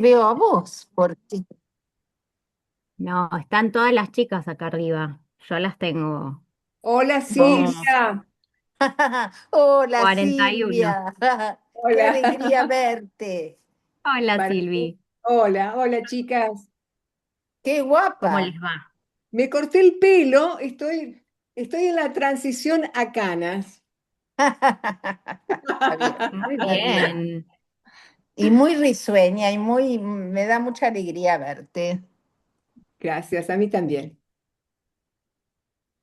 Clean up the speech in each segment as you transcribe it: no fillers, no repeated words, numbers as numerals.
veo a vos, porque... No, están todas las chicas acá arriba. Yo las tengo Hola Vos. dos, Silvia. Hola 41. Silvia, qué Hola. alegría verte. Hola Para Silvi, Hola, hola chicas. Qué ¿cómo guapa. les va? Me corté el pelo, estoy en la transición a canas. Está bien, Muy está bien. bien. Y muy risueña y me da mucha alegría verte. Gracias, a mí también.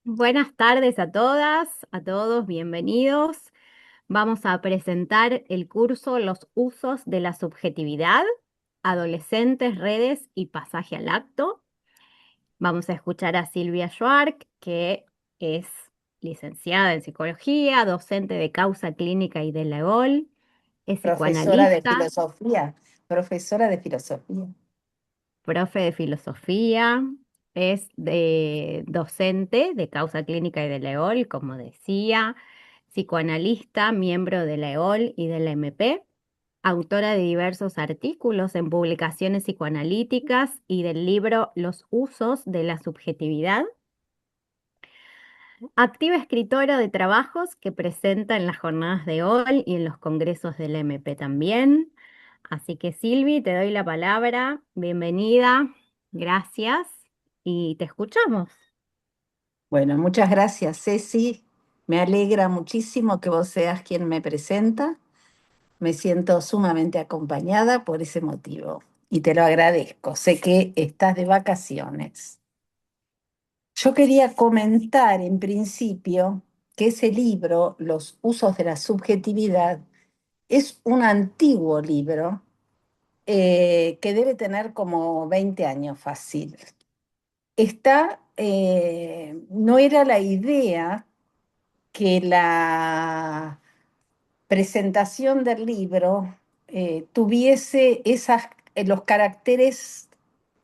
Buenas tardes a todas, a todos, bienvenidos. Vamos a presentar el curso Los usos de la subjetividad, adolescentes, redes y pasaje al acto. Vamos a escuchar a Silvia Schwark, que es licenciada en psicología, docente de causa clínica y de la EOL, es Profesora de psicoanalista, filosofía, profesora de filosofía. profe de filosofía, es docente de causa clínica y de la EOL, como decía, psicoanalista, miembro de la EOL y de la MP, autora de diversos artículos en publicaciones psicoanalíticas y del libro Los usos de la subjetividad. Activa escritora de trabajos que presenta en las jornadas de hoy y en los congresos del MP también. Así que Silvi, te doy la palabra. Bienvenida. Gracias. Y te escuchamos. Bueno, muchas gracias, Ceci. Me alegra muchísimo que vos seas quien me presenta. Me siento sumamente acompañada por ese motivo y te lo agradezco. Sé que estás de vacaciones. Yo quería comentar en principio que ese libro, Los usos de la subjetividad, es un antiguo libro que debe tener como 20 años fácil. No era la idea que la presentación del libro tuviese los caracteres,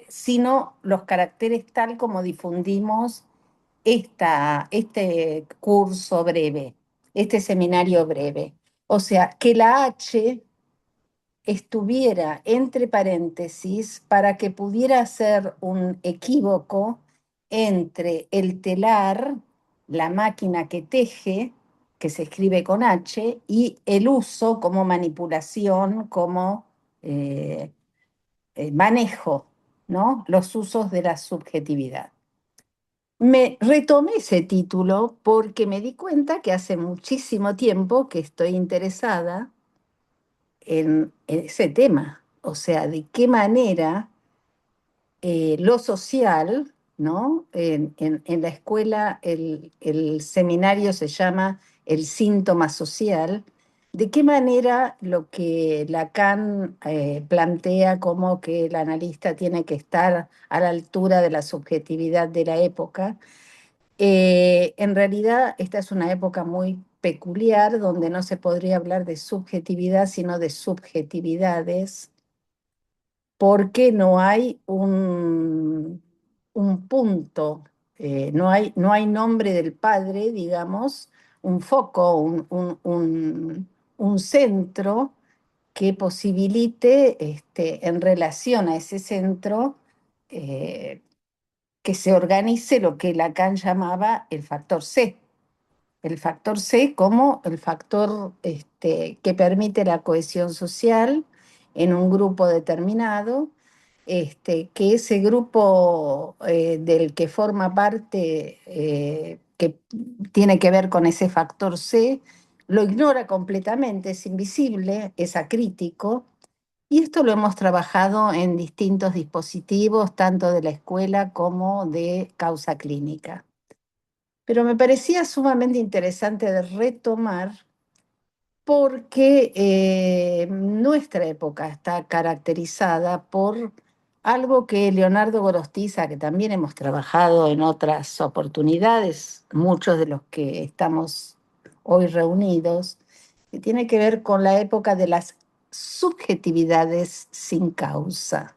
sino los caracteres tal como difundimos este curso breve, este seminario breve. O sea, que la H estuviera entre paréntesis para que pudiera ser un equívoco entre el telar, la máquina que teje, que se escribe con H, y el uso como manipulación, como eh, manejo, ¿no? Los usos de la subjetividad. Me retomé ese título porque me di cuenta que hace muchísimo tiempo que estoy interesada en ese tema. O sea, de qué manera lo social, ¿no? En la escuela el seminario se llama el síntoma social. ¿De qué manera lo que Lacan plantea como que el analista tiene que estar a la altura de la subjetividad de la época? En realidad, esta es una época muy peculiar donde no se podría hablar de subjetividad, sino de subjetividades, porque no hay un punto, no hay nombre del padre, digamos, un foco, un centro que posibilite en relación a ese centro eh, que se organice lo que Lacan llamaba el factor C como el factor que permite la cohesión social en un grupo determinado, que ese grupo del que forma parte, que tiene que ver con ese factor C, lo ignora completamente, es invisible, es acrítico, y esto lo hemos trabajado en distintos dispositivos, tanto de la escuela como de causa clínica. Pero me parecía sumamente interesante de retomar porque nuestra época está caracterizada por algo que Leonardo Gorostiza, que también hemos trabajado en otras oportunidades, muchos de los que estamos hoy reunidos, que tiene que ver con la época de las subjetividades sin causa.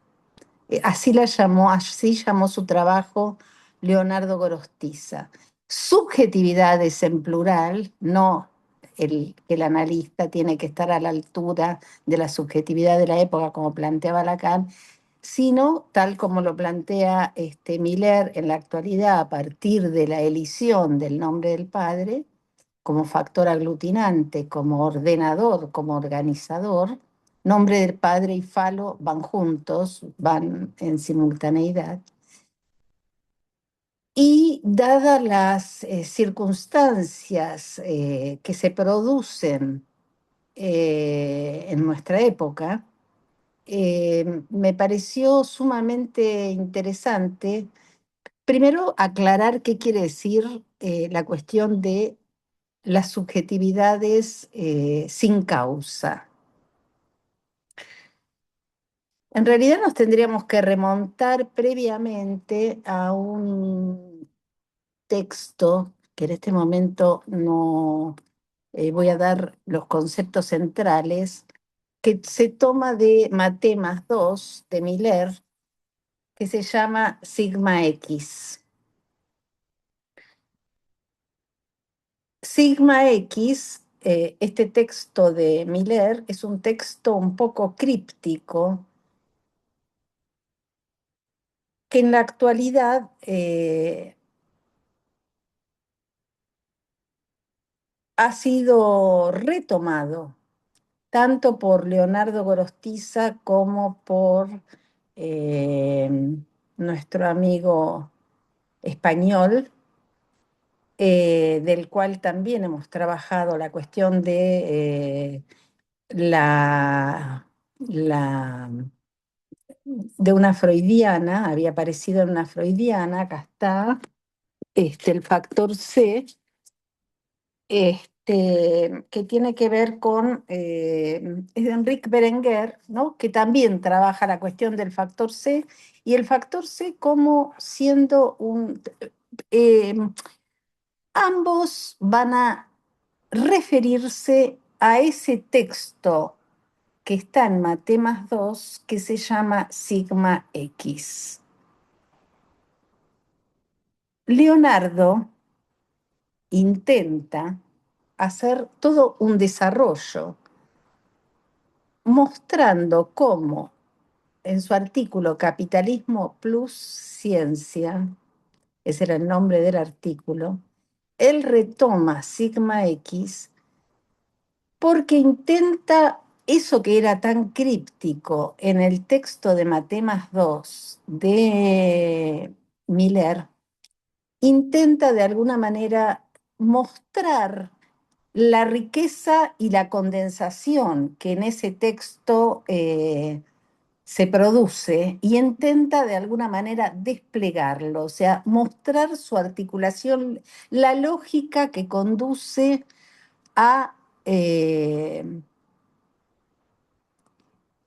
Así llamó su trabajo Leonardo Gorostiza. Subjetividades en plural, no que el analista tiene que estar a la altura de la subjetividad de la época, como planteaba Lacan, sino tal como lo plantea Miller en la actualidad a partir de la elisión del nombre del padre, como factor aglutinante, como ordenador, como organizador. Nombre del padre y falo van juntos, van en simultaneidad. Y dadas las circunstancias que se producen en nuestra época, me pareció sumamente interesante, primero, aclarar qué quiere decir la cuestión de las subjetividades sin causa. En realidad nos tendríamos que remontar previamente a un texto que en este momento no voy a dar los conceptos centrales, que se toma de Matemas 2 de Miller, que se llama Sigma X. Sigma X, este texto de Miller, es un texto un poco críptico que en la actualidad ha sido retomado tanto por Leonardo Gorostiza como por eh, nuestro amigo español, del cual también hemos trabajado la cuestión de la de una freudiana, había aparecido en una freudiana, acá está, el factor C, que tiene que ver con es de Enrique Berenguer, ¿no? Que también trabaja la cuestión del factor C, y el factor C como siendo un... eh, ambos van a referirse a ese texto que está en Matemas 2 que se llama Sigma X. Leonardo intenta hacer todo un desarrollo mostrando cómo en su artículo Capitalismo plus Ciencia, ese era el nombre del artículo, él retoma Sigma X porque intenta eso que era tan críptico en el texto de Matemas 2 de Miller, intenta de alguna manera mostrar la riqueza y la condensación que en ese texto se produce y intenta de alguna manera desplegarlo, o sea, mostrar su articulación, la lógica que conduce a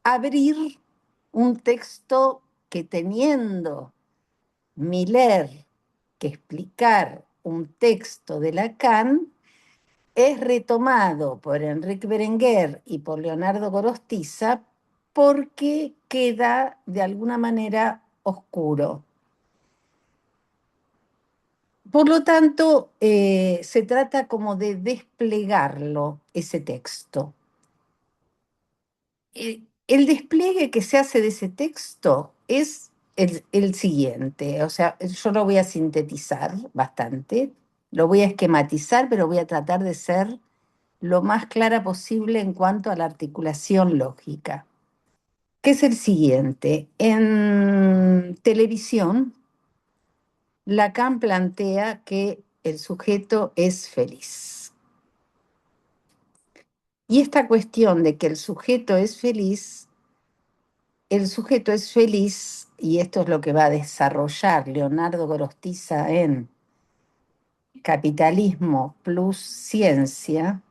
abrir un texto que teniendo Miller que explicar un texto de Lacan, es retomado por Enrique Berenguer y por Leonardo Gorostiza porque queda de alguna manera oscuro. Por lo tanto, se trata como de desplegarlo, ese texto. El despliegue que se hace de ese texto es el siguiente, o sea, yo lo voy a sintetizar bastante, lo voy a esquematizar, pero voy a tratar de ser lo más clara posible en cuanto a la articulación lógica, que es el siguiente. En televisión, Lacan plantea que el sujeto es feliz. Y esta cuestión de que el sujeto es feliz, y esto es lo que va a desarrollar Leonardo Gorostiza en Capitalismo plus Ciencia,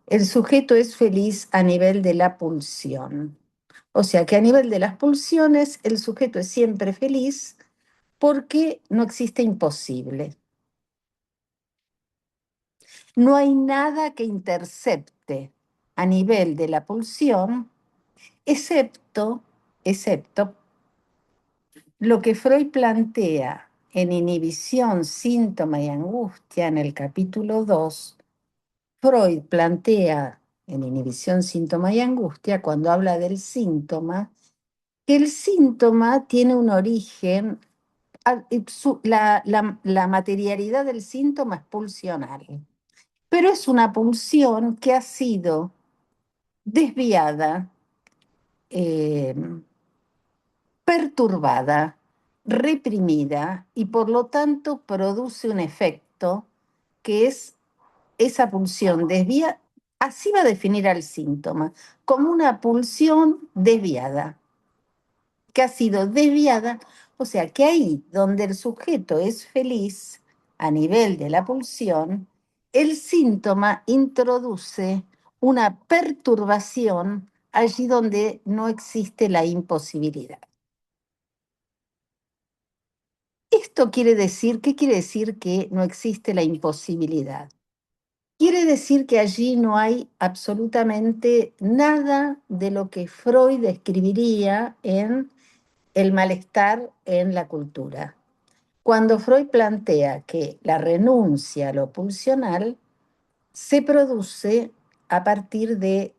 el sujeto es feliz a nivel de la pulsión. O sea que a nivel de las pulsiones el sujeto es siempre feliz porque no existe imposible. No hay nada que intercepte a nivel de la pulsión, excepto lo que Freud plantea en Inhibición, Síntoma y Angustia en el capítulo 2, Freud plantea en Inhibición, Síntoma y Angustia, cuando habla del síntoma, que el síntoma tiene un origen, la materialidad del síntoma es pulsional, pero es una pulsión que ha sido desviada, eh, perturbada, reprimida y por lo tanto produce un efecto que es esa pulsión desvía, así va a definir al síntoma, como una pulsión desviada, que ha sido desviada, o sea que ahí donde el sujeto es feliz a nivel de la pulsión, el síntoma introduce una perturbación allí donde no existe la imposibilidad. Esto quiere decir, ¿qué quiere decir que no existe la imposibilidad? Quiere decir que allí no hay absolutamente nada de lo que Freud describiría en el malestar en la cultura. Cuando Freud plantea que la renuncia a lo pulsional se produce a partir de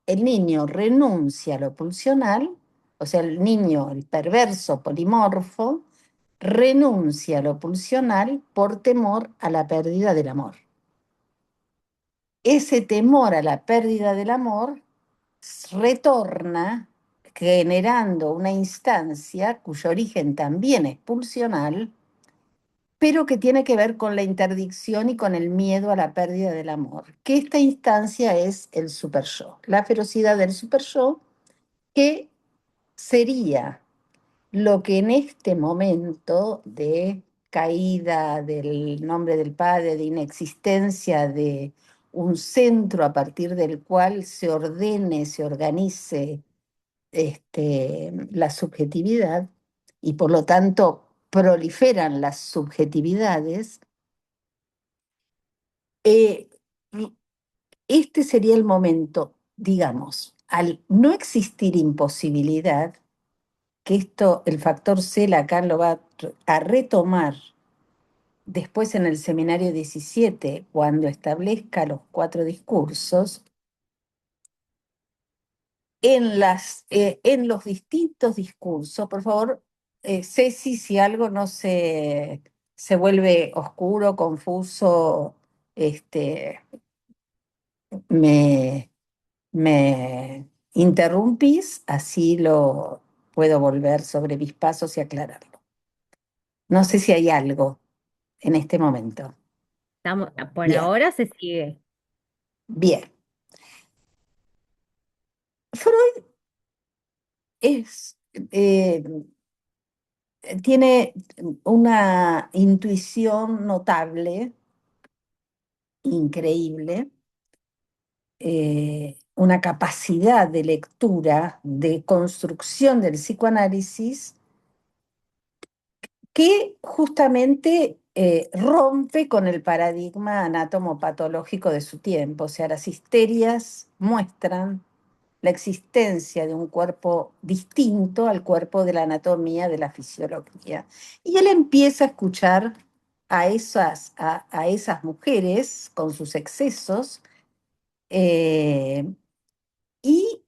el niño renuncia a lo pulsional, o sea, el niño, el perverso polimorfo, renuncia a lo pulsional por temor a la pérdida del amor. Ese temor a la pérdida del amor retorna generando una instancia cuyo origen también es pulsional, pero que tiene que ver con la interdicción y con el miedo a la pérdida del amor, que esta instancia es el super yo, la ferocidad del super yo, que sería lo que en este momento de caída del nombre del Padre, de inexistencia de un centro a partir del cual se ordene, se organice la subjetividad y por lo tanto proliferan las subjetividades, eh, este sería el momento, digamos, al no existir imposibilidad, que esto el factor C Lacan lo va a retomar después en el seminario 17, cuando establezca los 4 discursos, en los distintos discursos, por favor, Ceci, si algo no se vuelve oscuro, confuso, me, me interrumpís, así lo puedo volver sobre mis pasos y aclararlo. No sé si hay algo en este momento. Por Bien, ahora se sigue. bien. Freud es, eh, tiene una intuición notable, increíble, una capacidad de lectura, de construcción del psicoanálisis que justamente rompe con el paradigma anatomopatológico de su tiempo. O sea, las histerias muestran la existencia de un cuerpo distinto al cuerpo de la anatomía, de la fisiología. Y él empieza a escuchar a esas mujeres con sus excesos eh, y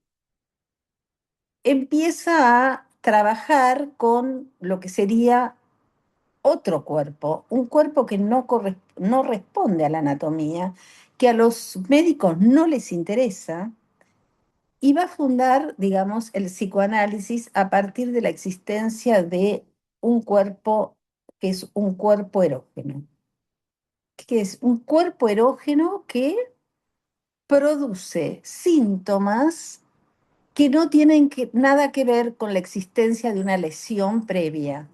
empieza a trabajar con lo que sería otro cuerpo, un cuerpo que no responde a la anatomía, que a los médicos no les interesa, y va a fundar, digamos, el psicoanálisis a partir de la existencia de un cuerpo que es un cuerpo erógeno, que es un cuerpo erógeno que produce síntomas que no tienen nada que ver con la existencia de una lesión previa,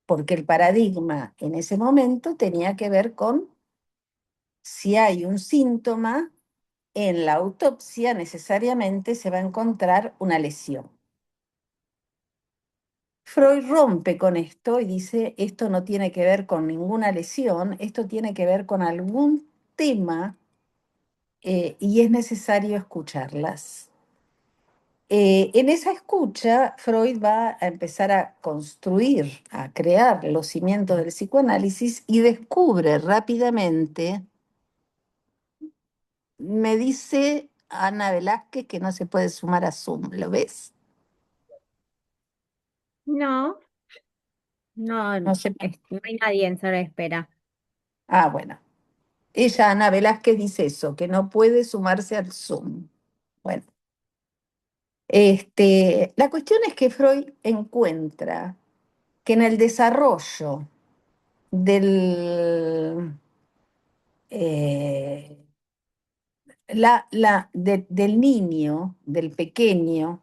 porque el paradigma en ese momento tenía que ver con si hay un síntoma, en la autopsia necesariamente se va a encontrar una lesión. Freud rompe con esto y dice, esto no tiene que ver con ninguna lesión, esto tiene que ver con algún tema y es necesario escucharlas. En esa escucha, Freud va a empezar a construir, a crear los cimientos del psicoanálisis y descubre rápidamente me dice Ana Velázquez que no se puede sumar a Zoom, ¿lo ves? No, no, No sé. no hay nadie en sala de espera. Ah, bueno. Ella, Ana Velázquez, dice eso, que no puede sumarse al Zoom. Bueno, la cuestión es que Freud encuentra que en el desarrollo del, eh, del niño, del pequeño,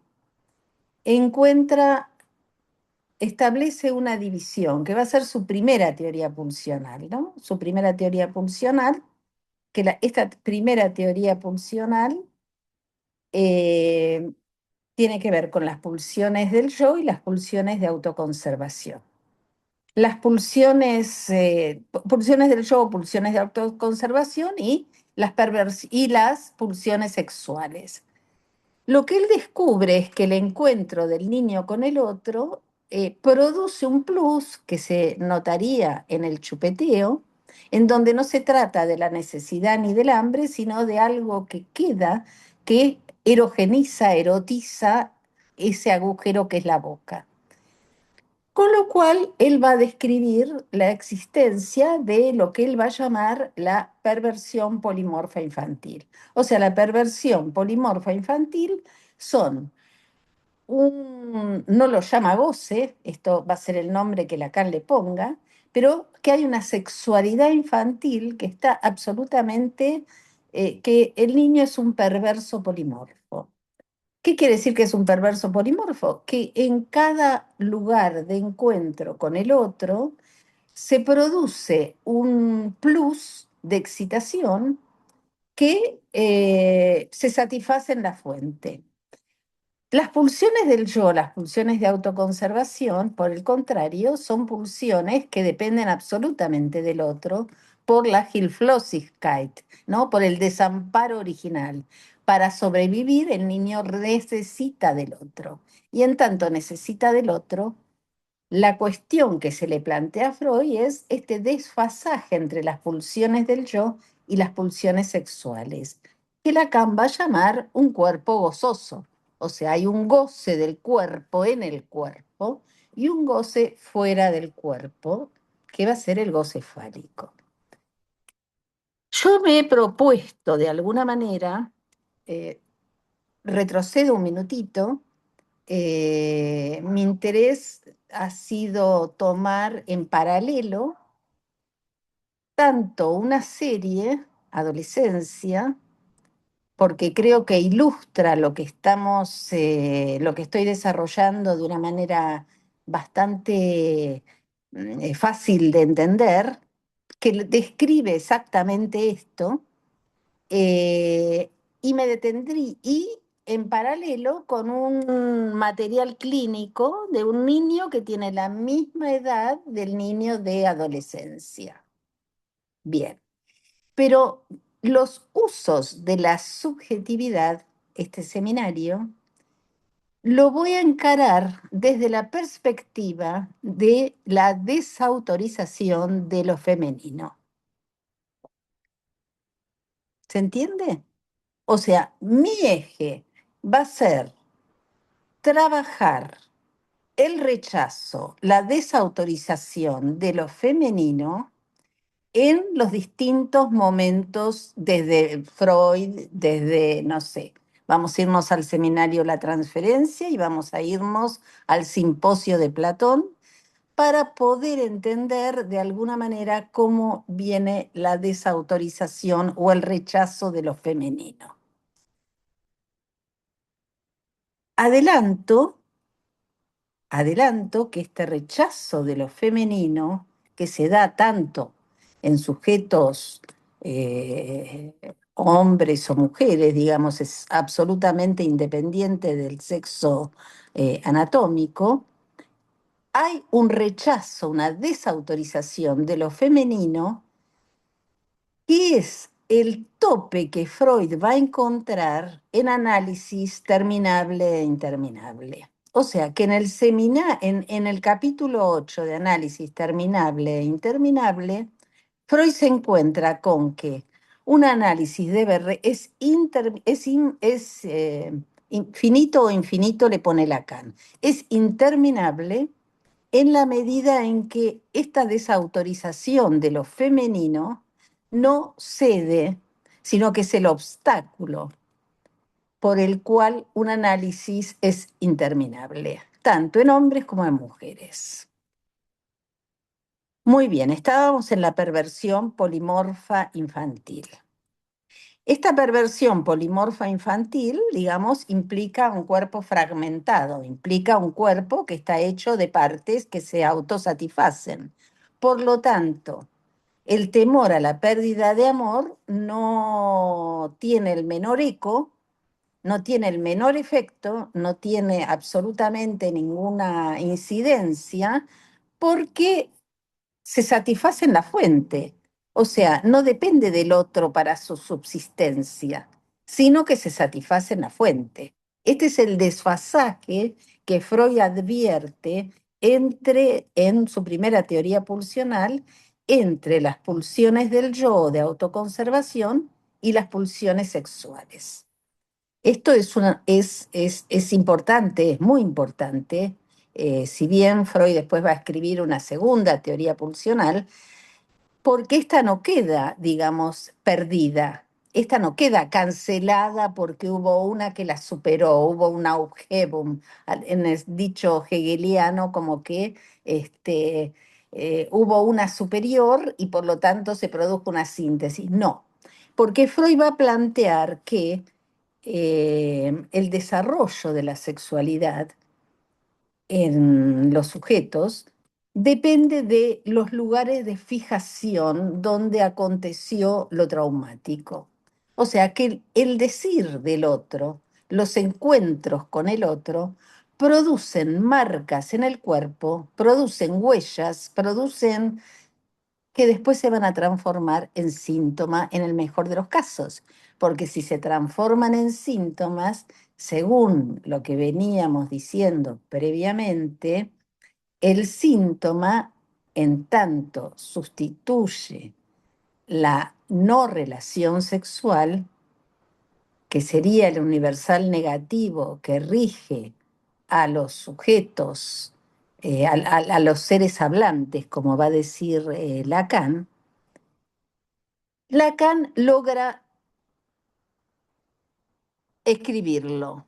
encuentra, establece una división que va a ser su primera teoría pulsional, ¿no? Su primera teoría pulsional, que esta primera teoría pulsional eh, tiene que ver con las pulsiones del yo y las pulsiones de autoconservación. Las pulsiones del yo, pulsiones de autoconservación y y las pulsiones sexuales. Lo que él descubre es que el encuentro del niño con el otro produce un plus que se notaría en el chupeteo, en donde no se trata de la necesidad ni del hambre, sino de algo que queda, que erogeniza, erotiza ese agujero que es la boca. Con lo cual, él va a describir la existencia de lo que él va a llamar la perversión polimorfa infantil. O sea, la perversión polimorfa infantil son no lo llama goce, esto va a ser el nombre que Lacan le ponga, pero que hay una sexualidad infantil que está absolutamente, que el niño es un perverso polimorfo. ¿Qué quiere decir que es un perverso polimorfo? Que en cada lugar de encuentro con el otro se produce un plus de excitación que se satisface en la fuente. Las pulsiones del yo, las pulsiones de autoconservación, por el contrario, son pulsiones que dependen absolutamente del otro por la Hilflosigkeit, ¿no? Por el desamparo original. Para sobrevivir, el niño necesita del otro. Y en tanto necesita del otro, la cuestión que se le plantea a Freud es este desfasaje entre las pulsiones del yo y las pulsiones sexuales, que Lacan va a llamar un cuerpo gozoso. O sea, hay un goce del cuerpo en el cuerpo y un goce fuera del cuerpo, que va a ser el goce fálico. Yo me he propuesto de alguna manera, eh, retrocedo un minutito, mi interés ha sido tomar en paralelo tanto una serie, Adolescencia, porque creo que ilustra lo que lo que estoy desarrollando de una manera bastante fácil de entender, que describe exactamente esto, eh, y me detendrí y en paralelo con un material clínico de un niño que tiene la misma edad del niño de adolescencia. Bien, pero los usos de la subjetividad, este seminario, lo voy a encarar desde la perspectiva de la desautorización de lo femenino. ¿Se entiende? O sea, mi eje va a ser trabajar el rechazo, la desautorización de lo femenino en los distintos momentos, desde Freud, desde, no sé, vamos a irnos al seminario La Transferencia y vamos a irnos al simposio de Platón para poder entender de alguna manera cómo viene la desautorización o el rechazo de lo femenino. Adelanto Adelanto que este rechazo de lo femenino, que se da tanto en sujetos hombres o mujeres, digamos, es absolutamente independiente del sexo anatómico, hay un rechazo, una desautorización de lo femenino, que es el tope que Freud va a encontrar en análisis terminable e interminable. O sea que en el capítulo 8 de análisis terminable e interminable, Freud se encuentra con que un análisis finito o infinito, le pone Lacan. Es interminable en la medida en que esta desautorización de lo femenino no cede, sino que es el obstáculo por el cual un análisis es interminable, tanto en hombres como en mujeres. Muy bien, estábamos en la perversión polimorfa infantil. Esta perversión polimorfa infantil, digamos, implica un cuerpo fragmentado, implica un cuerpo que está hecho de partes que se autosatisfacen. Por lo tanto, el temor a la pérdida de amor no tiene el menor eco, no tiene el menor efecto, no tiene absolutamente ninguna incidencia, porque se satisface en la fuente. O sea, no depende del otro para su subsistencia, sino que se satisface en la fuente. Este es el desfasaje que Freud advierte en su primera teoría pulsional, entre las pulsiones del yo de autoconservación y las pulsiones sexuales. Esto es importante, es muy importante. Si bien Freud después va a escribir una segunda teoría pulsional, porque esta no queda, digamos, perdida, esta no queda cancelada porque hubo una que la superó, hubo un Aufhebung, en el dicho hegeliano, como que hubo una superior y por lo tanto se produjo una síntesis. No, porque Freud va a plantear que el desarrollo de la sexualidad en los sujetos depende de los lugares de fijación donde aconteció lo traumático. O sea que el decir del otro, los encuentros con el otro, producen marcas en el cuerpo, producen huellas, producen que después se van a transformar en síntoma en el mejor de los casos, porque si se transforman en síntomas, según lo que veníamos diciendo previamente, el síntoma, en tanto sustituye la no relación sexual, que sería el universal negativo que rige a los sujetos, a los seres hablantes, como va a decir Lacan, Lacan logra escribirlo.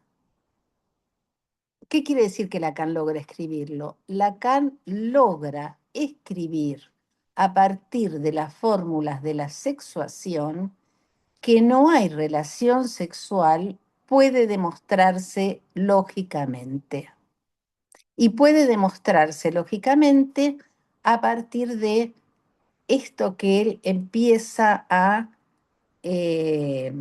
¿Qué quiere decir que Lacan logra escribirlo? Lacan logra escribir a partir de las fórmulas de la sexuación que no hay relación sexual puede demostrarse lógicamente. Y puede demostrarse lógicamente a partir de esto que él empieza a eh,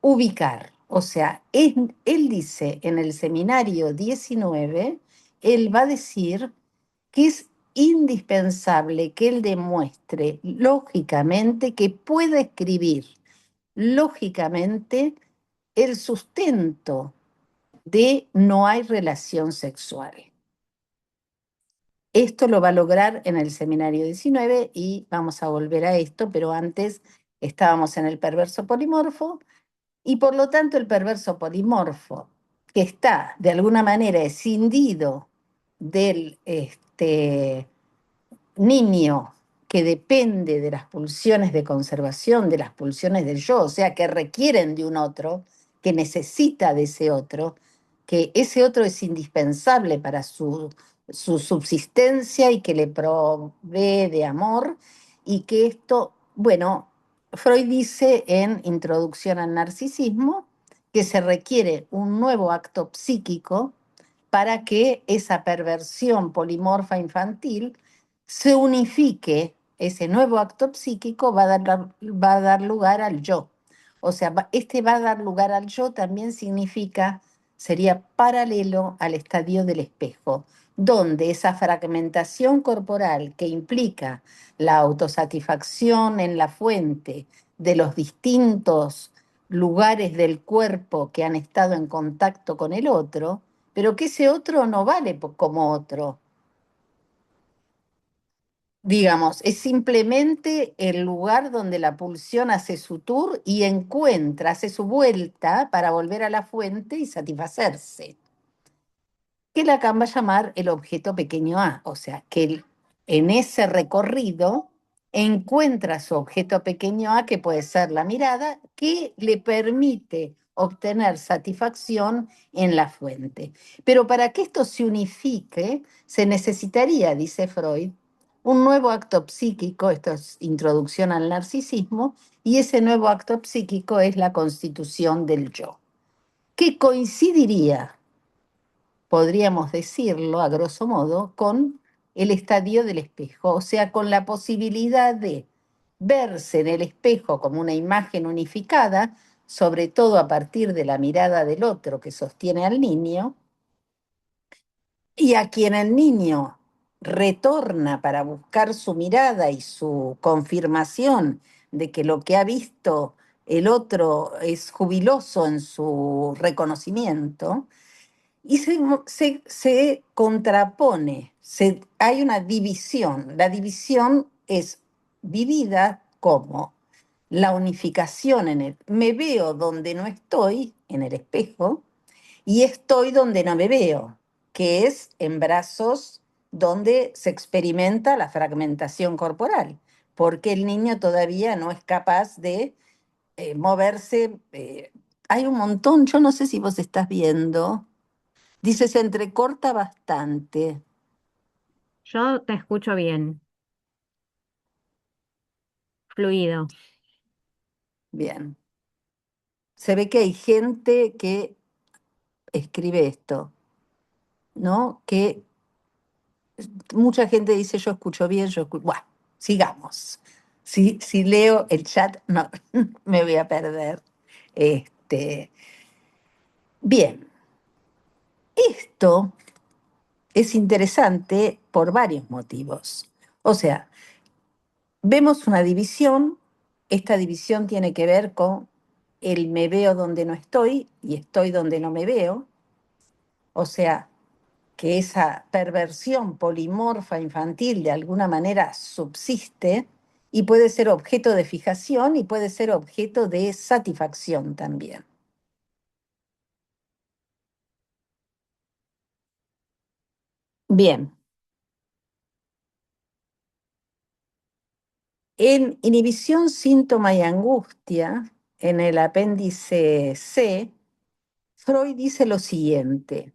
ubicar. O sea, él dice en el seminario 19, él va a decir que es indispensable que él demuestre lógicamente que puede escribir lógicamente el sustento de no hay relación sexual. Esto lo va a lograr en el seminario 19 y vamos a volver a esto, pero antes estábamos en el perverso polimorfo y por lo tanto el perverso polimorfo, que está de alguna manera escindido del niño que depende de las pulsiones de conservación, de las pulsiones del yo, o sea, que requieren de un otro, que necesita de ese otro, que ese otro es indispensable para su subsistencia y que le provee de amor, y que esto, bueno, Freud dice en Introducción al Narcisismo que se requiere un nuevo acto psíquico para que esa perversión polimorfa infantil se unifique. Ese nuevo acto psíquico va a dar lugar al yo. O sea, este va a dar lugar al yo también significa, sería paralelo al estadio del espejo, donde esa fragmentación corporal que implica la autosatisfacción en la fuente de los distintos lugares del cuerpo que han estado en contacto con el otro, pero que ese otro no vale como otro. digamos, es simplemente el lugar donde la pulsión hace su tour y encuentra, hace su vuelta para volver a la fuente y satisfacerse, que Lacan va a llamar el objeto pequeño a, o sea, que en ese recorrido encuentra su objeto pequeño a, que puede ser la mirada, que le permite obtener satisfacción en la fuente. Pero para que esto se unifique, se necesitaría, dice Freud, un nuevo acto psíquico, esto es introducción al narcisismo, y ese nuevo acto psíquico es la constitución del yo, que coincidiría, podríamos decirlo a grosso modo, con el estadio del espejo, o sea, con la posibilidad de verse en el espejo como una imagen unificada, sobre todo a partir de la mirada del otro que sostiene al niño, y a quien el niño retorna para buscar su mirada y su confirmación de que lo que ha visto el otro es jubiloso en su reconocimiento, y se contrapone, hay una división. La división es vivida como la unificación en el me veo donde no estoy, en el espejo, y estoy donde no me veo, que es en brazos donde se experimenta la fragmentación corporal, porque el niño todavía no es capaz de moverse. Hay un montón, yo no sé si vos estás viendo. Dice, se entrecorta bastante. Yo te escucho bien, fluido. Bien. Se ve que hay gente que escribe esto, ¿no? Que mucha gente dice, yo escucho bien, yo escucho. Bueno, sigamos. Si leo el chat, no, me voy a perder. Este, bien, esto es interesante por varios motivos. O sea, vemos una división, esta división tiene que ver con el me veo donde no estoy y estoy donde no me veo, o sea, que esa perversión polimorfa infantil de alguna manera subsiste y puede ser objeto de fijación y puede ser objeto de satisfacción también. Bien, en inhibición, síntoma y angustia, en el apéndice C, Freud dice lo siguiente,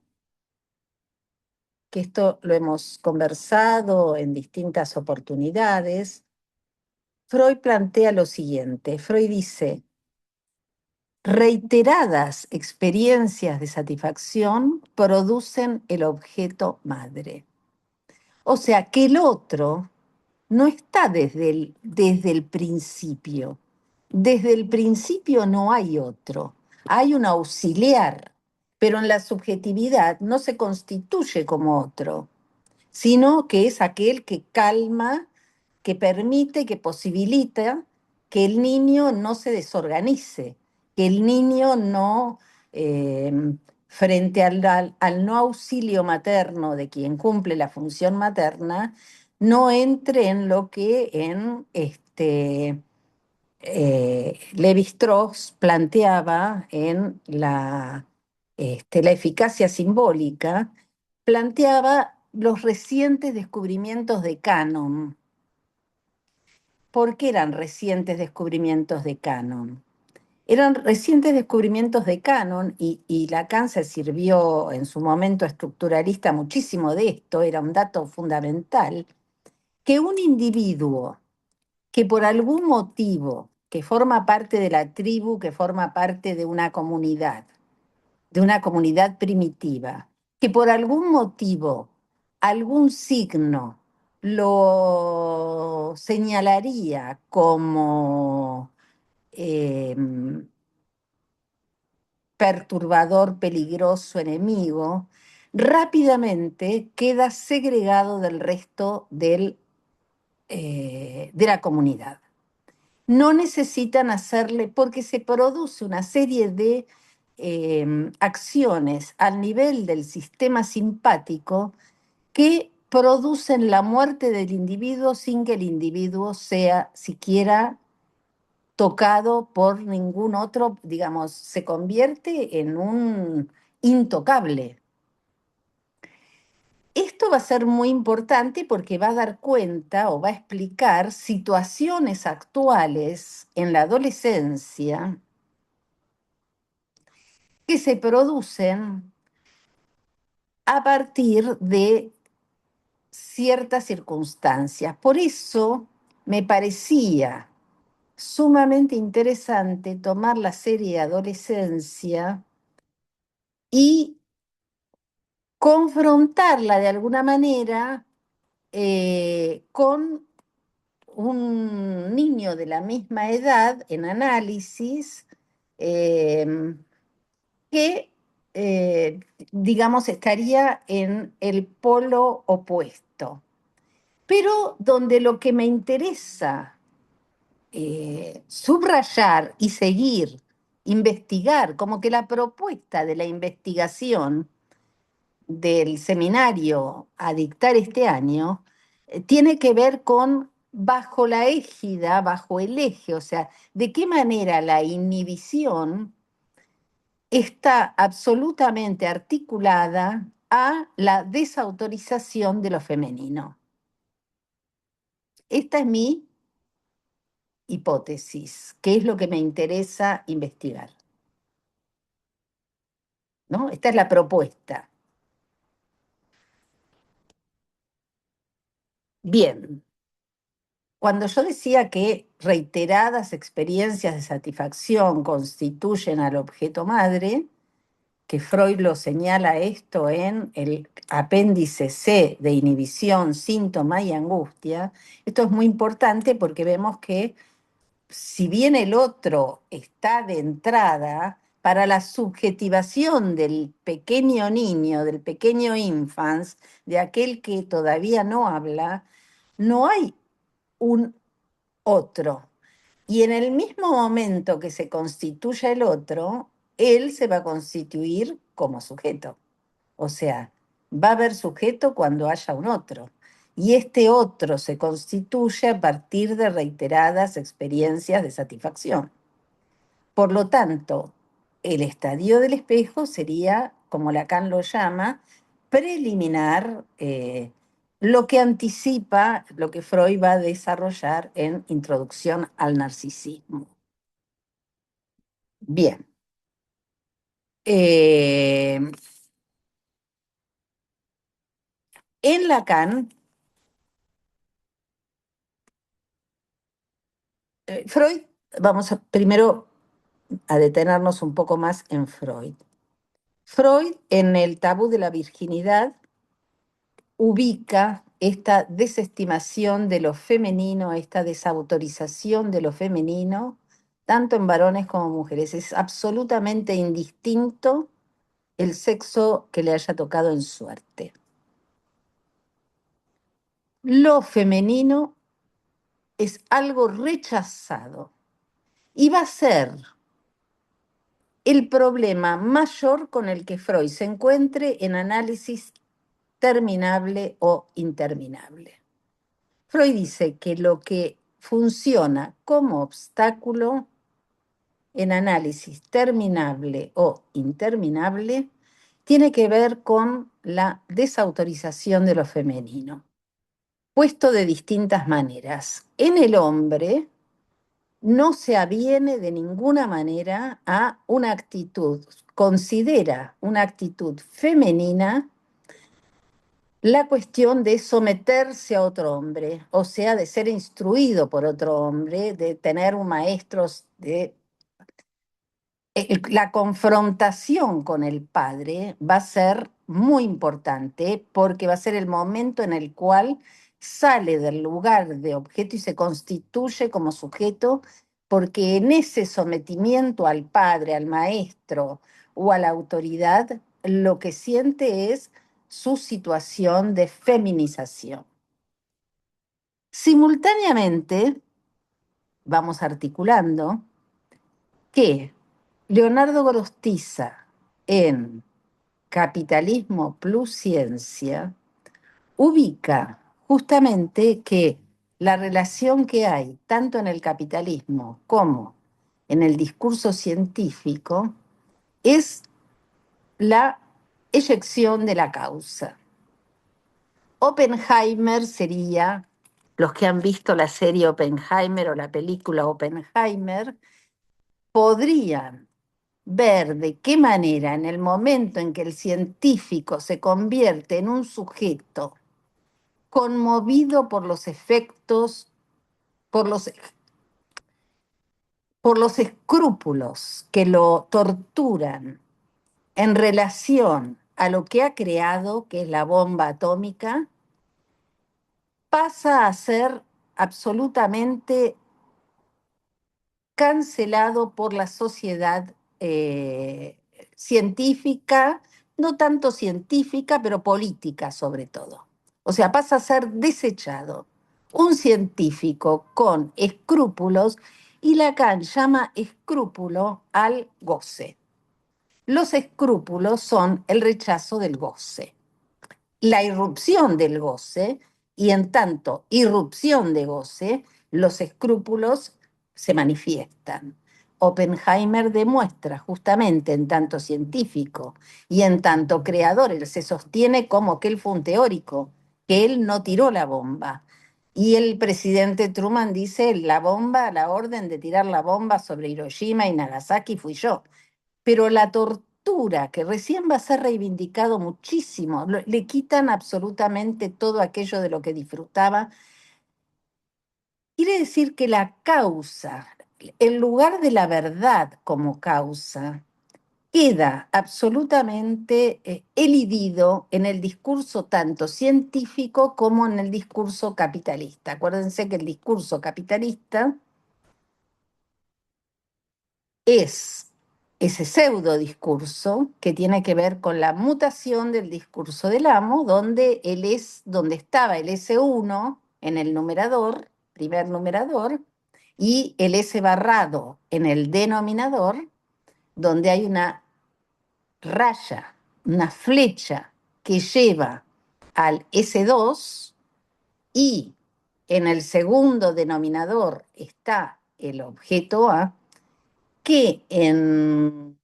que esto lo hemos conversado en distintas oportunidades. Freud plantea lo siguiente, Freud dice, reiteradas experiencias de satisfacción producen el objeto madre. O sea, que el otro no está desde el principio. Desde el principio no hay otro, hay un auxiliar, pero en la subjetividad no se constituye como otro, sino que es aquel que calma, que permite, que posibilita que el niño no se desorganice, que el niño no, frente al no auxilio materno de quien cumple la función materna, no entre en lo que en Lévi-Strauss planteaba en la eficacia simbólica, planteaba los recientes descubrimientos de Canon. ¿Por qué eran recientes descubrimientos de Canon? Eran recientes descubrimientos de Canon y Lacan se sirvió en su momento estructuralista muchísimo de esto, era un dato fundamental, que un individuo que por algún motivo, que forma parte de la tribu, que forma parte de una comunidad primitiva, que por algún motivo, algún signo lo señalaría como eh, perturbador, peligroso, enemigo, rápidamente queda segregado del resto de la comunidad. No necesitan hacerle, porque se produce una serie de acciones al nivel del sistema simpático que producen la muerte del individuo sin que el individuo sea siquiera tocado por ningún otro, digamos, se convierte en un intocable. Esto va a ser muy importante porque va a dar cuenta o va a explicar situaciones actuales en la adolescencia que se producen a partir de ciertas circunstancias. Por eso me parecía sumamente interesante tomar la serie Adolescencia y confrontarla de alguna manera con un niño de la misma edad en análisis eh, que, eh, digamos, estaría en el polo opuesto, pero donde lo que me interesa subrayar y seguir, investigar, como que la propuesta de la investigación del seminario a dictar este año tiene que ver con bajo la égida, bajo el eje, o sea, de qué manera la inhibición está absolutamente articulada a la desautorización de lo femenino. Esta es mi hipótesis, que es lo que me interesa investigar, ¿no? Esta es la propuesta. Bien, cuando yo decía que reiteradas experiencias de satisfacción constituyen al objeto madre, que Freud lo señala esto en el apéndice C de inhibición, síntoma y angustia, esto es muy importante porque vemos que si bien el otro está de entrada, para la subjetivación del pequeño niño, del pequeño infans, de aquel que todavía no habla, no hay un otro. Y en el mismo momento que se constituya el otro, él se va a constituir como sujeto. O sea, va a haber sujeto cuando haya un otro. Y este otro se constituye a partir de reiteradas experiencias de satisfacción. Por lo tanto, el estadio del espejo sería, como Lacan lo llama, preliminar, lo que anticipa lo que Freud va a desarrollar en Introducción al Narcisismo. Bien. En Lacan, Freud, vamos primero a detenernos un poco más en Freud. Freud, en el tabú de la virginidad, ubica esta desestimación de lo femenino, esta desautorización de lo femenino, tanto en varones como mujeres. Es absolutamente indistinto el sexo que le haya tocado en suerte. Lo femenino es algo rechazado y va a ser el problema mayor con el que Freud se encuentre en análisis terminable o interminable. Freud dice que lo que funciona como obstáculo en análisis terminable o interminable tiene que ver con la desautorización de lo femenino, puesto de distintas maneras. En el hombre no se aviene de ninguna manera a una actitud, considera una actitud femenina la cuestión de someterse a otro hombre, o sea, de ser instruido por otro hombre, de tener un maestro, de la confrontación con el padre va a ser muy importante porque va a ser el momento en el cual sale del lugar de objeto y se constituye como sujeto, porque en ese sometimiento al padre, al maestro o a la autoridad, lo que siente es su situación de feminización. Simultáneamente, vamos articulando que Leonardo Gorostiza en Capitalismo plus Ciencia ubica justamente que la relación que hay tanto en el capitalismo como en el discurso científico es la eyección de la causa. Oppenheimer sería, los que han visto la serie Oppenheimer o la película Oppenheimer, podrían ver de qué manera en el momento en que el científico se convierte en un sujeto conmovido por los efectos, por los, por los escrúpulos que lo torturan en relación a lo que ha creado, que es la bomba atómica, pasa a ser absolutamente cancelado por la sociedad científica, no tanto científica, pero política sobre todo. O sea, pasa a ser desechado. Un científico con escrúpulos, y Lacan llama escrúpulo al goce. Los escrúpulos son el rechazo del goce, la irrupción del goce, y en tanto irrupción de goce, los escrúpulos se manifiestan. Oppenheimer demuestra justamente en tanto científico y en tanto creador, él se sostiene como que él fue un teórico, que él no tiró la bomba. Y el presidente Truman dice, la bomba, la orden de tirar la bomba sobre Hiroshima y Nagasaki fui yo. Pero la tortura, que recién va a ser reivindicado muchísimo, le quitan absolutamente todo aquello de lo que disfrutaba. Quiere decir que la causa, en lugar de la verdad como causa, queda absolutamente elidido en el discurso tanto científico como en el discurso capitalista. Acuérdense que el discurso capitalista es ese pseudo discurso que tiene que ver con la mutación del discurso del amo, donde estaba el S1 en el numerador, primer numerador, y el S barrado en el denominador, donde hay una raya, una flecha que lleva al S2, y en el segundo denominador está el objeto A, que en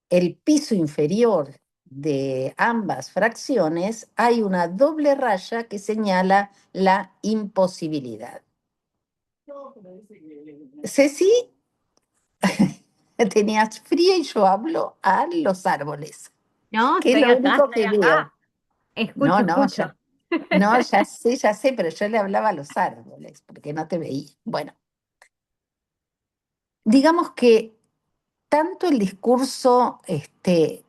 el piso inferior de ambas fracciones hay una doble raya que señala la imposibilidad. Ceci, tenías frío y yo hablo a los árboles, No, que es estoy lo acá, único estoy que veo. acá. Escucho, No, no, escucho. no, ya sé, pero yo le hablaba a los árboles porque no te veía. Bueno, digamos que tanto el discurso de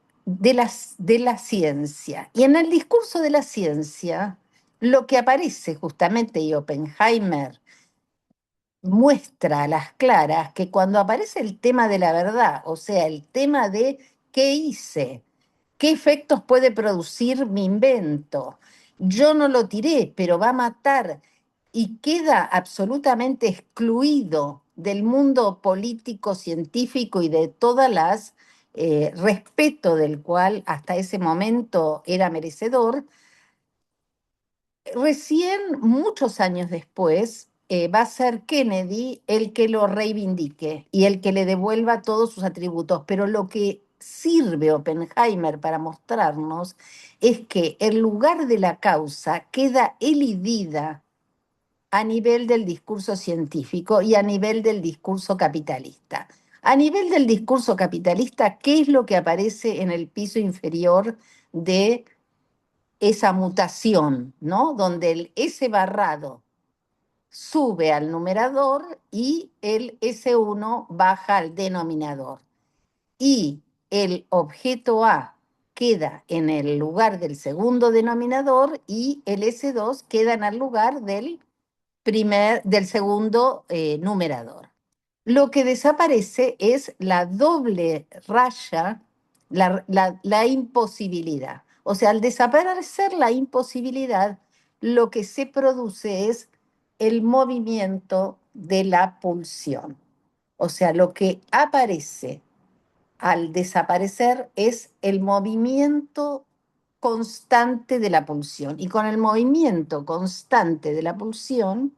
la ciencia, y en el discurso de la ciencia, lo que aparece justamente, y Oppenheimer muestra a las claras que cuando aparece el tema de la verdad, o sea, el tema de qué hice, qué efectos puede producir mi invento, yo no lo tiré, pero va a matar, y queda absolutamente excluido del mundo político, científico y de todas las respeto del cual hasta ese momento era merecedor. Recién, muchos años después, va a ser Kennedy el que lo reivindique y el que le devuelva todos sus atributos. Pero lo que sirve Oppenheimer para mostrarnos es que el lugar de la causa queda elidida a nivel del discurso científico y a nivel del discurso capitalista. A nivel del discurso capitalista, ¿qué es lo que aparece en el piso inferior de esa mutación, ¿no? Donde el S barrado sube al numerador y el S1 baja al denominador. Y el objeto A queda en el lugar del segundo denominador y el S2 queda en el lugar del segundo numerador. Lo que desaparece es la doble raya, la imposibilidad. O sea, al desaparecer la imposibilidad, lo que se produce es el movimiento de la pulsión. O sea, lo que aparece al desaparecer es el movimiento constante de la pulsión. Y con el movimiento constante de la pulsión,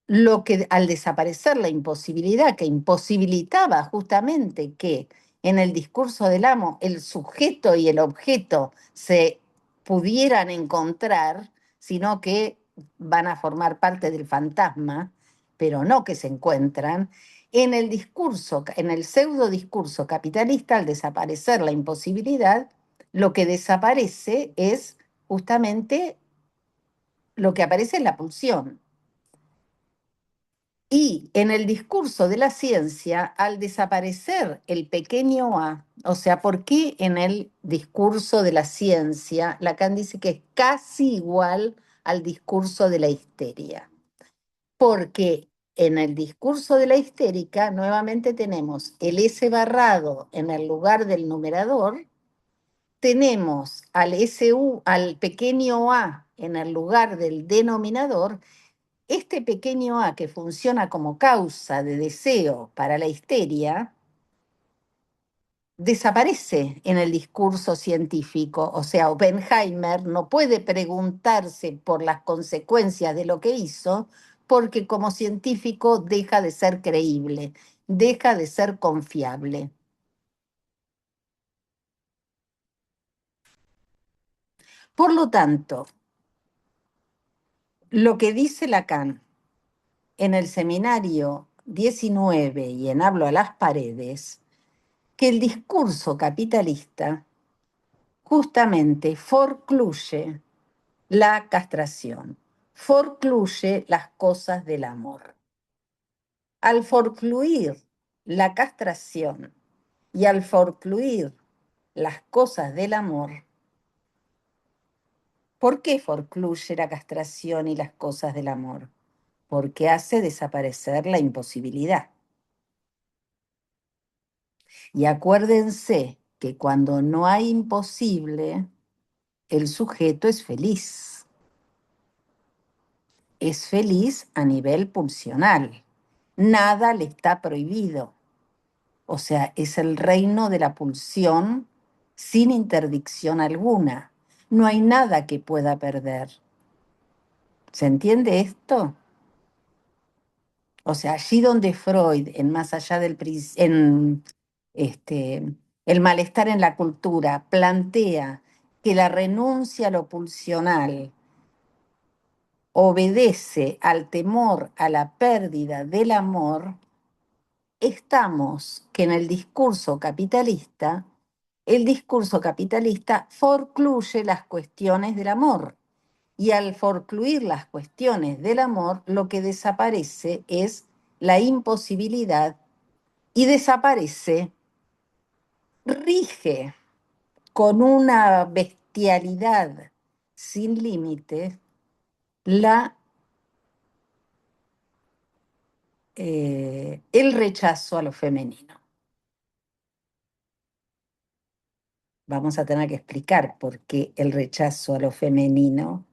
lo que al desaparecer la imposibilidad que imposibilitaba justamente que en el discurso del amo el sujeto y el objeto se pudieran encontrar, sino que van a formar parte del fantasma, pero no que se encuentran, en el discurso, en el pseudo discurso capitalista, al desaparecer la imposibilidad, lo que desaparece es justamente lo que aparece en la pulsión. Y en el discurso de la ciencia, al desaparecer el pequeño a, o sea, ¿por qué en el discurso de la ciencia Lacan dice que es casi igual al discurso de la histeria? Porque en el discurso de la histérica nuevamente tenemos el S barrado en el lugar del numerador, tenemos al SU, al pequeño a en el lugar del denominador. Este pequeño a que funciona como causa de deseo para la histeria desaparece en el discurso científico. O sea, Oppenheimer no puede preguntarse por las consecuencias de lo que hizo porque como científico deja de ser creíble, deja de ser confiable. Por lo tanto, lo que dice Lacan en el seminario 19 y en Hablo a las paredes, que el discurso capitalista justamente forcluye la castración, forcluye las cosas del amor. Al forcluir la castración y al forcluir las cosas del amor, ¿por qué forcluye la castración y las cosas del amor? Porque hace desaparecer la imposibilidad. Y acuérdense que cuando no hay imposible, el sujeto es feliz. Es feliz a nivel pulsional. Nada le está prohibido. O sea, es el reino de la pulsión sin interdicción alguna. No hay nada que pueda perder. ¿Se entiende esto? O sea, allí donde Freud, en Más allá del el malestar en la cultura, plantea que la renuncia a lo pulsional obedece al temor a la pérdida del amor, estamos que en el discurso capitalista forcluye las cuestiones del amor. Y al forcluir las cuestiones del amor, lo que desaparece es la imposibilidad y desaparece, rige con una bestialidad sin límite el rechazo a lo femenino. Vamos a tener que explicar por qué el rechazo a lo femenino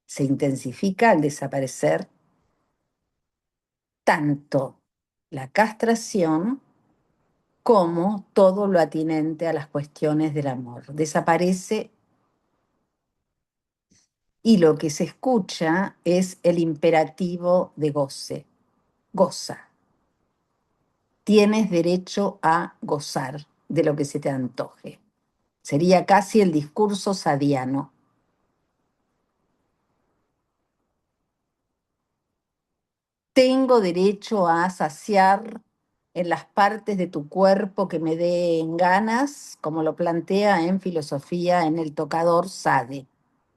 se intensifica al desaparecer tanto la castración como todo lo atinente a las cuestiones del amor. Desaparece y lo que se escucha es el imperativo de goce. Goza. Tienes derecho a gozar de lo que se te antoje. Sería casi el discurso sadiano. Tengo derecho a saciar en las partes de tu cuerpo que me den ganas, como lo plantea en filosofía en el tocador Sade,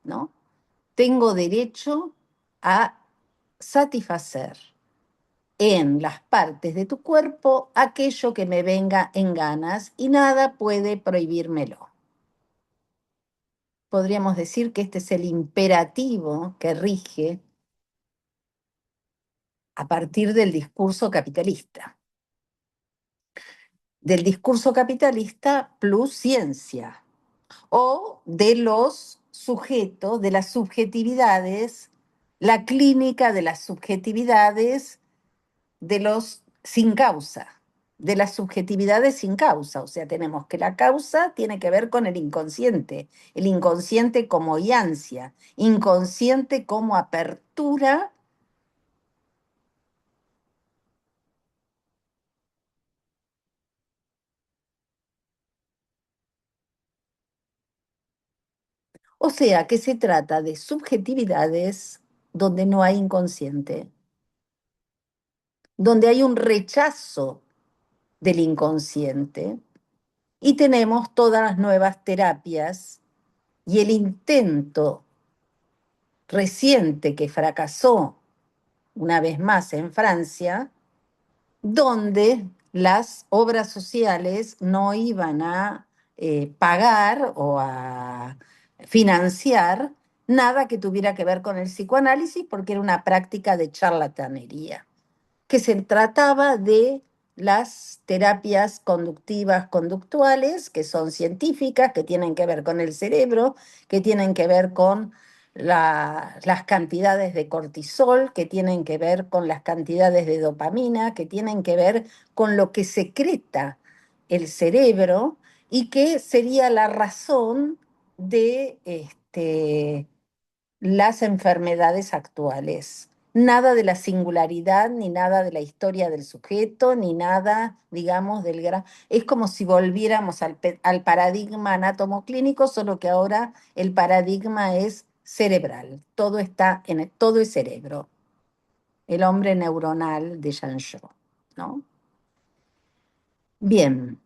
¿no? Tengo derecho a satisfacer en las partes de tu cuerpo aquello que me venga en ganas y nada puede prohibírmelo. Podríamos decir que este es el imperativo que rige a partir del discurso capitalista. Del discurso capitalista plus ciencia, o de los sujetos, de las subjetividades, la clínica de las subjetividades de los sin causa, de las subjetividades sin causa. O sea, tenemos que la causa tiene que ver con el inconsciente como iancia, inconsciente como apertura. O sea, que se trata de subjetividades donde no hay inconsciente, donde hay un rechazo del inconsciente, y tenemos todas las nuevas terapias y el intento reciente que fracasó una vez más en Francia, donde las obras sociales no iban a pagar o a financiar nada que tuviera que ver con el psicoanálisis, porque era una práctica de charlatanería, que se trataba de las terapias conductivas conductuales, que son científicas, que tienen que ver con el cerebro, que tienen que ver con las cantidades de cortisol, que tienen que ver con las cantidades de dopamina, que tienen que ver con lo que secreta el cerebro y que sería la razón de las enfermedades actuales. Nada de la singularidad, ni nada de la historia del sujeto, ni nada, digamos, del gran... Es como si volviéramos al paradigma anatomoclínico, solo que ahora el paradigma es cerebral. Todo está todo es cerebro. El hombre neuronal de Jean Shaw, ¿no? Bien,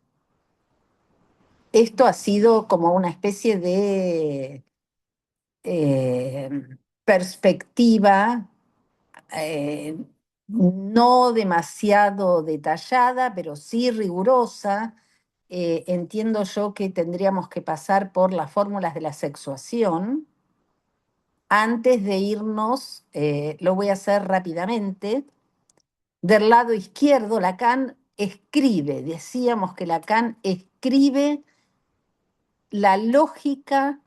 esto ha sido como una especie de eh, perspectiva eh, no demasiado detallada, pero sí rigurosa. Entiendo yo que tendríamos que pasar por las fórmulas de la sexuación. Antes de irnos, lo voy a hacer rápidamente. Del lado izquierdo, Lacan escribe, decíamos que Lacan escribe la lógica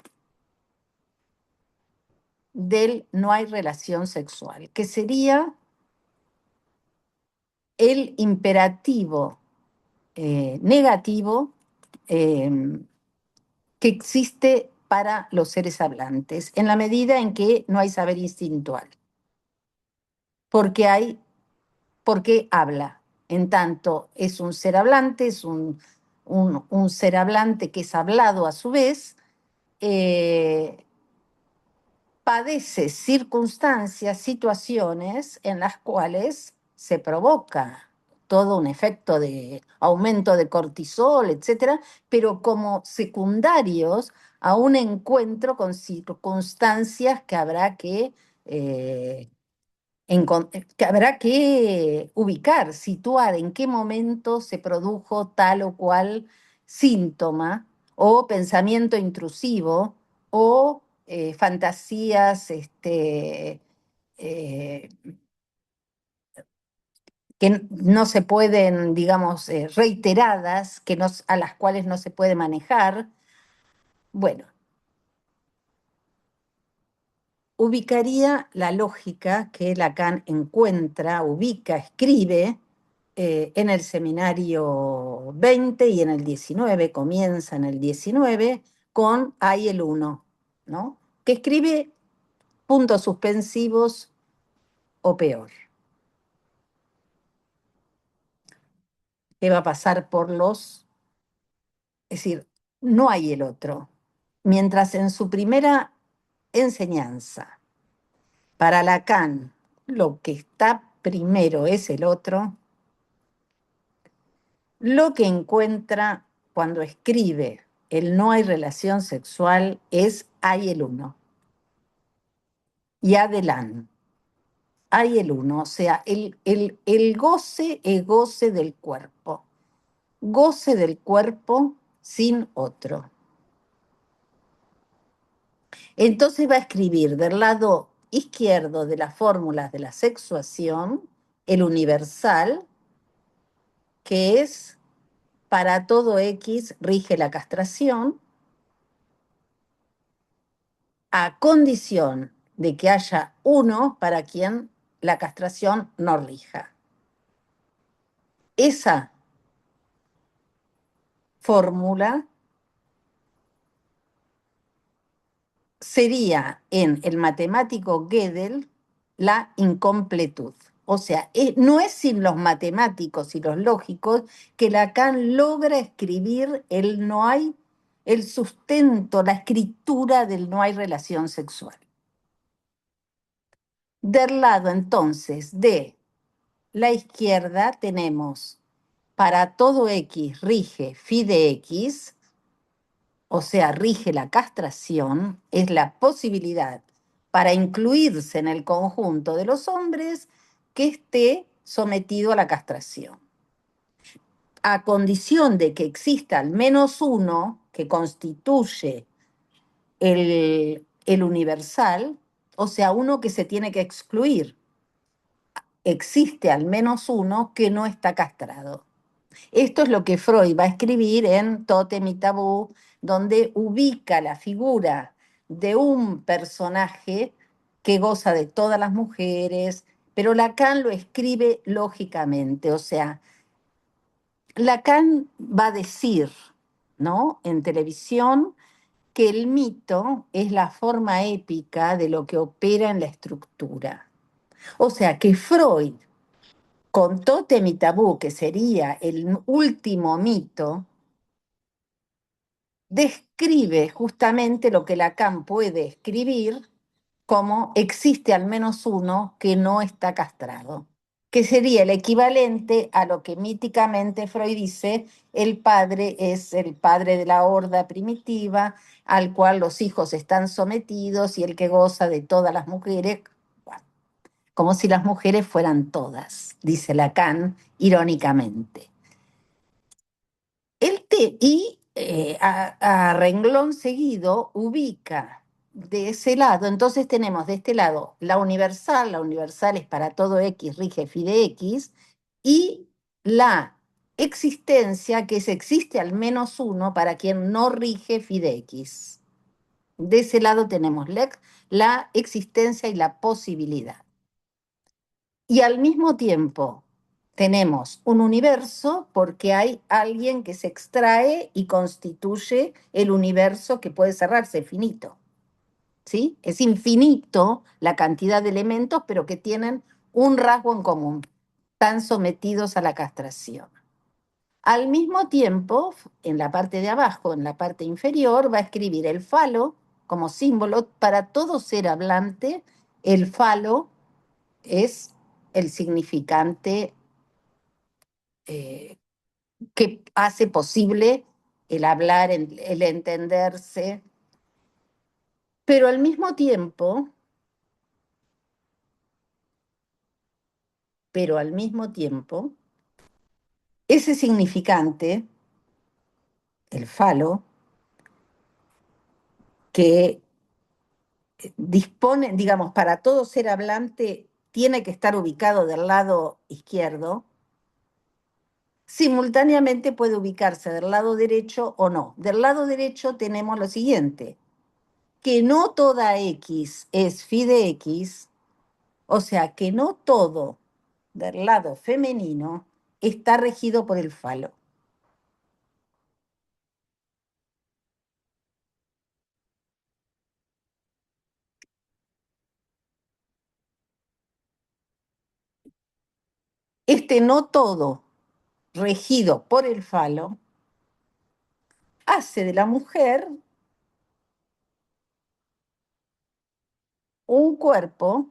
del no hay relación sexual, que sería el imperativo negativo eh, que existe para los seres hablantes, en la medida en que no hay saber instintual, porque porque habla. En tanto, es un ser hablante, es un ser hablante que es hablado a su vez, eh, padece circunstancias, situaciones en las cuales se provoca todo un efecto de aumento de cortisol, etcétera, pero como secundarios a un encuentro con circunstancias eh, que habrá que ubicar, situar en qué momento se produjo tal o cual síntoma o pensamiento intrusivo o fantasías eh, que no se pueden, digamos, reiteradas, a las cuales no se puede manejar. Bueno, ubicaría la lógica que Lacan encuentra, ubica, escribe en el seminario 20 y en el 19, comienza en el 19 con Hay el uno, ¿no? Que escribe puntos suspensivos o peor, que va a pasar por es decir, no hay el otro. Mientras en su primera enseñanza, para Lacan, lo que está primero es el otro, lo que encuentra cuando escribe el no hay relación sexual es hay el uno. Y adelante, hay el uno, o sea, el goce es goce del cuerpo. Goce del cuerpo sin otro. Entonces va a escribir del lado izquierdo de las fórmulas de la sexuación el universal, que es para todo X rige la castración, a condición de que haya uno para quien la castración no rija. Esa fórmula sería en el matemático Gödel la incompletud. O sea, no es sin los matemáticos y los lógicos que Lacan logra escribir el no hay, el sustento, la escritura del no hay relación sexual. Del lado entonces de la izquierda tenemos para todo X rige phi de X, o sea, rige la castración, es la posibilidad para incluirse en el conjunto de los hombres que esté sometido a la castración. A condición de que exista al menos uno que constituye el universal, o sea, uno que se tiene que excluir. Existe al menos uno que no está castrado. Esto es lo que Freud va a escribir en Tótem y Tabú, donde ubica la figura de un personaje que goza de todas las mujeres, pero Lacan lo escribe lógicamente, o sea, Lacan va a decir, ¿no?, en televisión, que el mito es la forma épica de lo que opera en la estructura. O sea, que Freud, con Tótem y Tabú, que sería el último mito, describe justamente lo que Lacan puede escribir como existe al menos uno que no está castrado, que sería el equivalente a lo que míticamente Freud dice, el padre es el padre de la horda primitiva, al cual los hijos están sometidos y el que goza de todas las mujeres, bueno, como si las mujeres fueran todas, dice Lacan irónicamente. A renglón seguido ubica de ese lado, entonces tenemos de este lado la universal es para todo X, rige phi de X, y la existencia, que es existe al menos uno para quien no rige phi de X. De ese lado tenemos la existencia y la posibilidad. Y al mismo tiempo tenemos un universo porque hay alguien que se extrae y constituye el universo que puede cerrarse, finito. ¿Sí? Es infinito la cantidad de elementos, pero que tienen un rasgo en común. Están sometidos a la castración. Al mismo tiempo, en la parte de abajo, en la parte inferior, va a escribir el falo como símbolo para todo ser hablante. El falo es el significante eh, que hace posible el hablar, el entenderse, pero al mismo tiempo, ese significante, el falo, que dispone, digamos, para todo ser hablante, tiene que estar ubicado del lado izquierdo, simultáneamente puede ubicarse del lado derecho o no. Del lado derecho tenemos lo siguiente, que no toda X es phi de X, o sea que no todo del lado femenino está regido por el falo. Este no todo regido por el falo hace de la mujer un cuerpo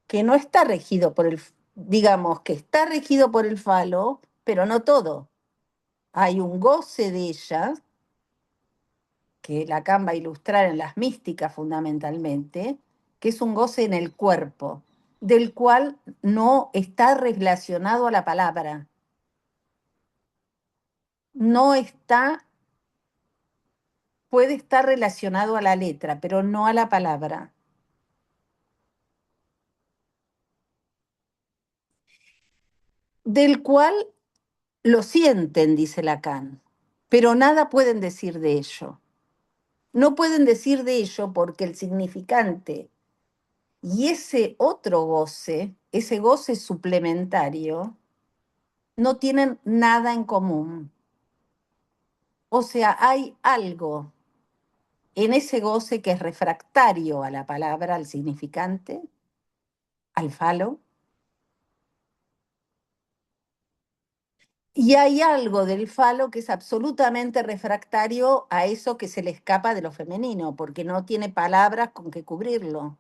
que no está regido por digamos que está regido por el falo, pero no todo. Hay un goce de ella, que Lacan va a ilustrar en las místicas fundamentalmente, que es un goce en el cuerpo, del cual no está relacionado a la palabra. No está, puede estar relacionado a la letra, pero no a la palabra. Del cual lo sienten, dice Lacan, pero nada pueden decir de ello. No pueden decir de ello porque el significante y ese otro goce, ese goce suplementario, no tienen nada en común. O sea, hay algo en ese goce que es refractario a la palabra, al significante, al falo, y hay algo del falo que es absolutamente refractario a eso que se le escapa de lo femenino, porque no tiene palabras con que cubrirlo,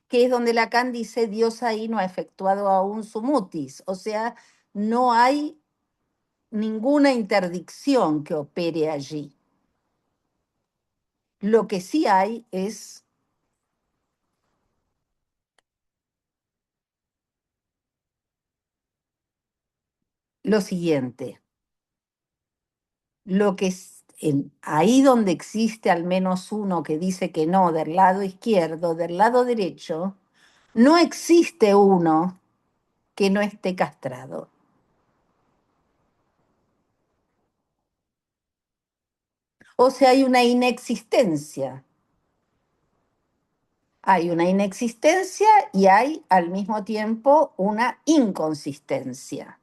que es donde Lacan dice Dios ahí no ha efectuado aún su mutis, o sea, no hay ninguna interdicción que opere allí. Lo que sí hay es lo siguiente, lo que es ahí donde existe al menos uno que dice que no, del lado izquierdo, del lado derecho, no existe uno que no esté castrado. O sea, hay una inexistencia. Hay una inexistencia y hay al mismo tiempo una inconsistencia,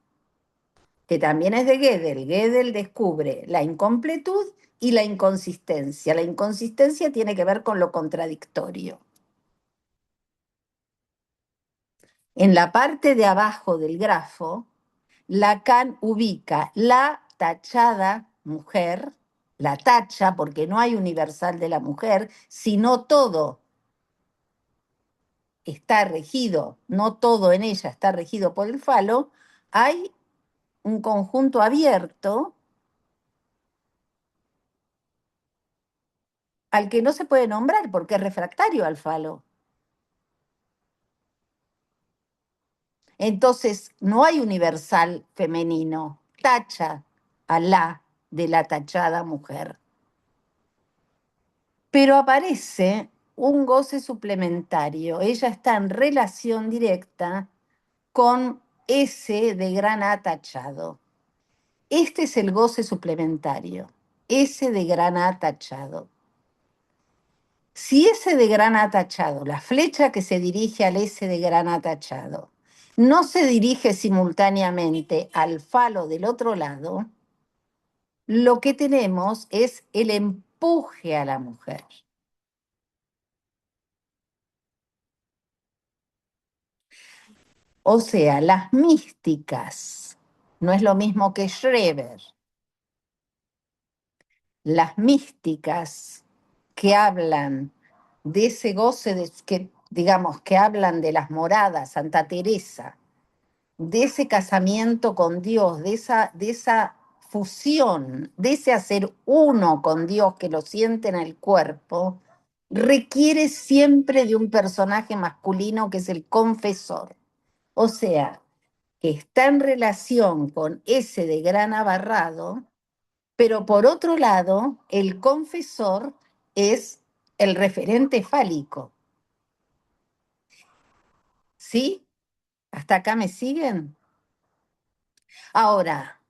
que también es de Gödel. Gödel descubre la incompletud y la inconsistencia. La inconsistencia tiene que ver con lo contradictorio. En la parte de abajo del grafo, Lacan ubica la tachada mujer, la tacha, porque no hay universal de la mujer, sino todo está regido, no todo en ella está regido por el falo, hay un conjunto abierto al que no se puede nombrar porque es refractario al falo. Entonces, no hay universal femenino, tacha a la de la tachada mujer. Pero aparece un goce suplementario. Ella está en relación directa con ese de gran A tachado. Este es el goce suplementario, ese de gran A tachado. Si ese de gran A tachado, la flecha que se dirige al S de gran A tachado, no se dirige simultáneamente al falo del otro lado, lo que tenemos es el empuje a la mujer. O sea, las místicas, no es lo mismo que Schreber, las místicas que hablan de ese goce, que, digamos, que hablan de las moradas, Santa Teresa, de ese casamiento con Dios, de esa fusión, de ese hacer uno con Dios que lo siente en el cuerpo, requiere siempre de un personaje masculino que es el confesor. O sea, que está en relación con ese de gran abarrado, pero por otro lado, el confesor es el referente fálico. ¿Sí? ¿Hasta acá me siguen? Ahora,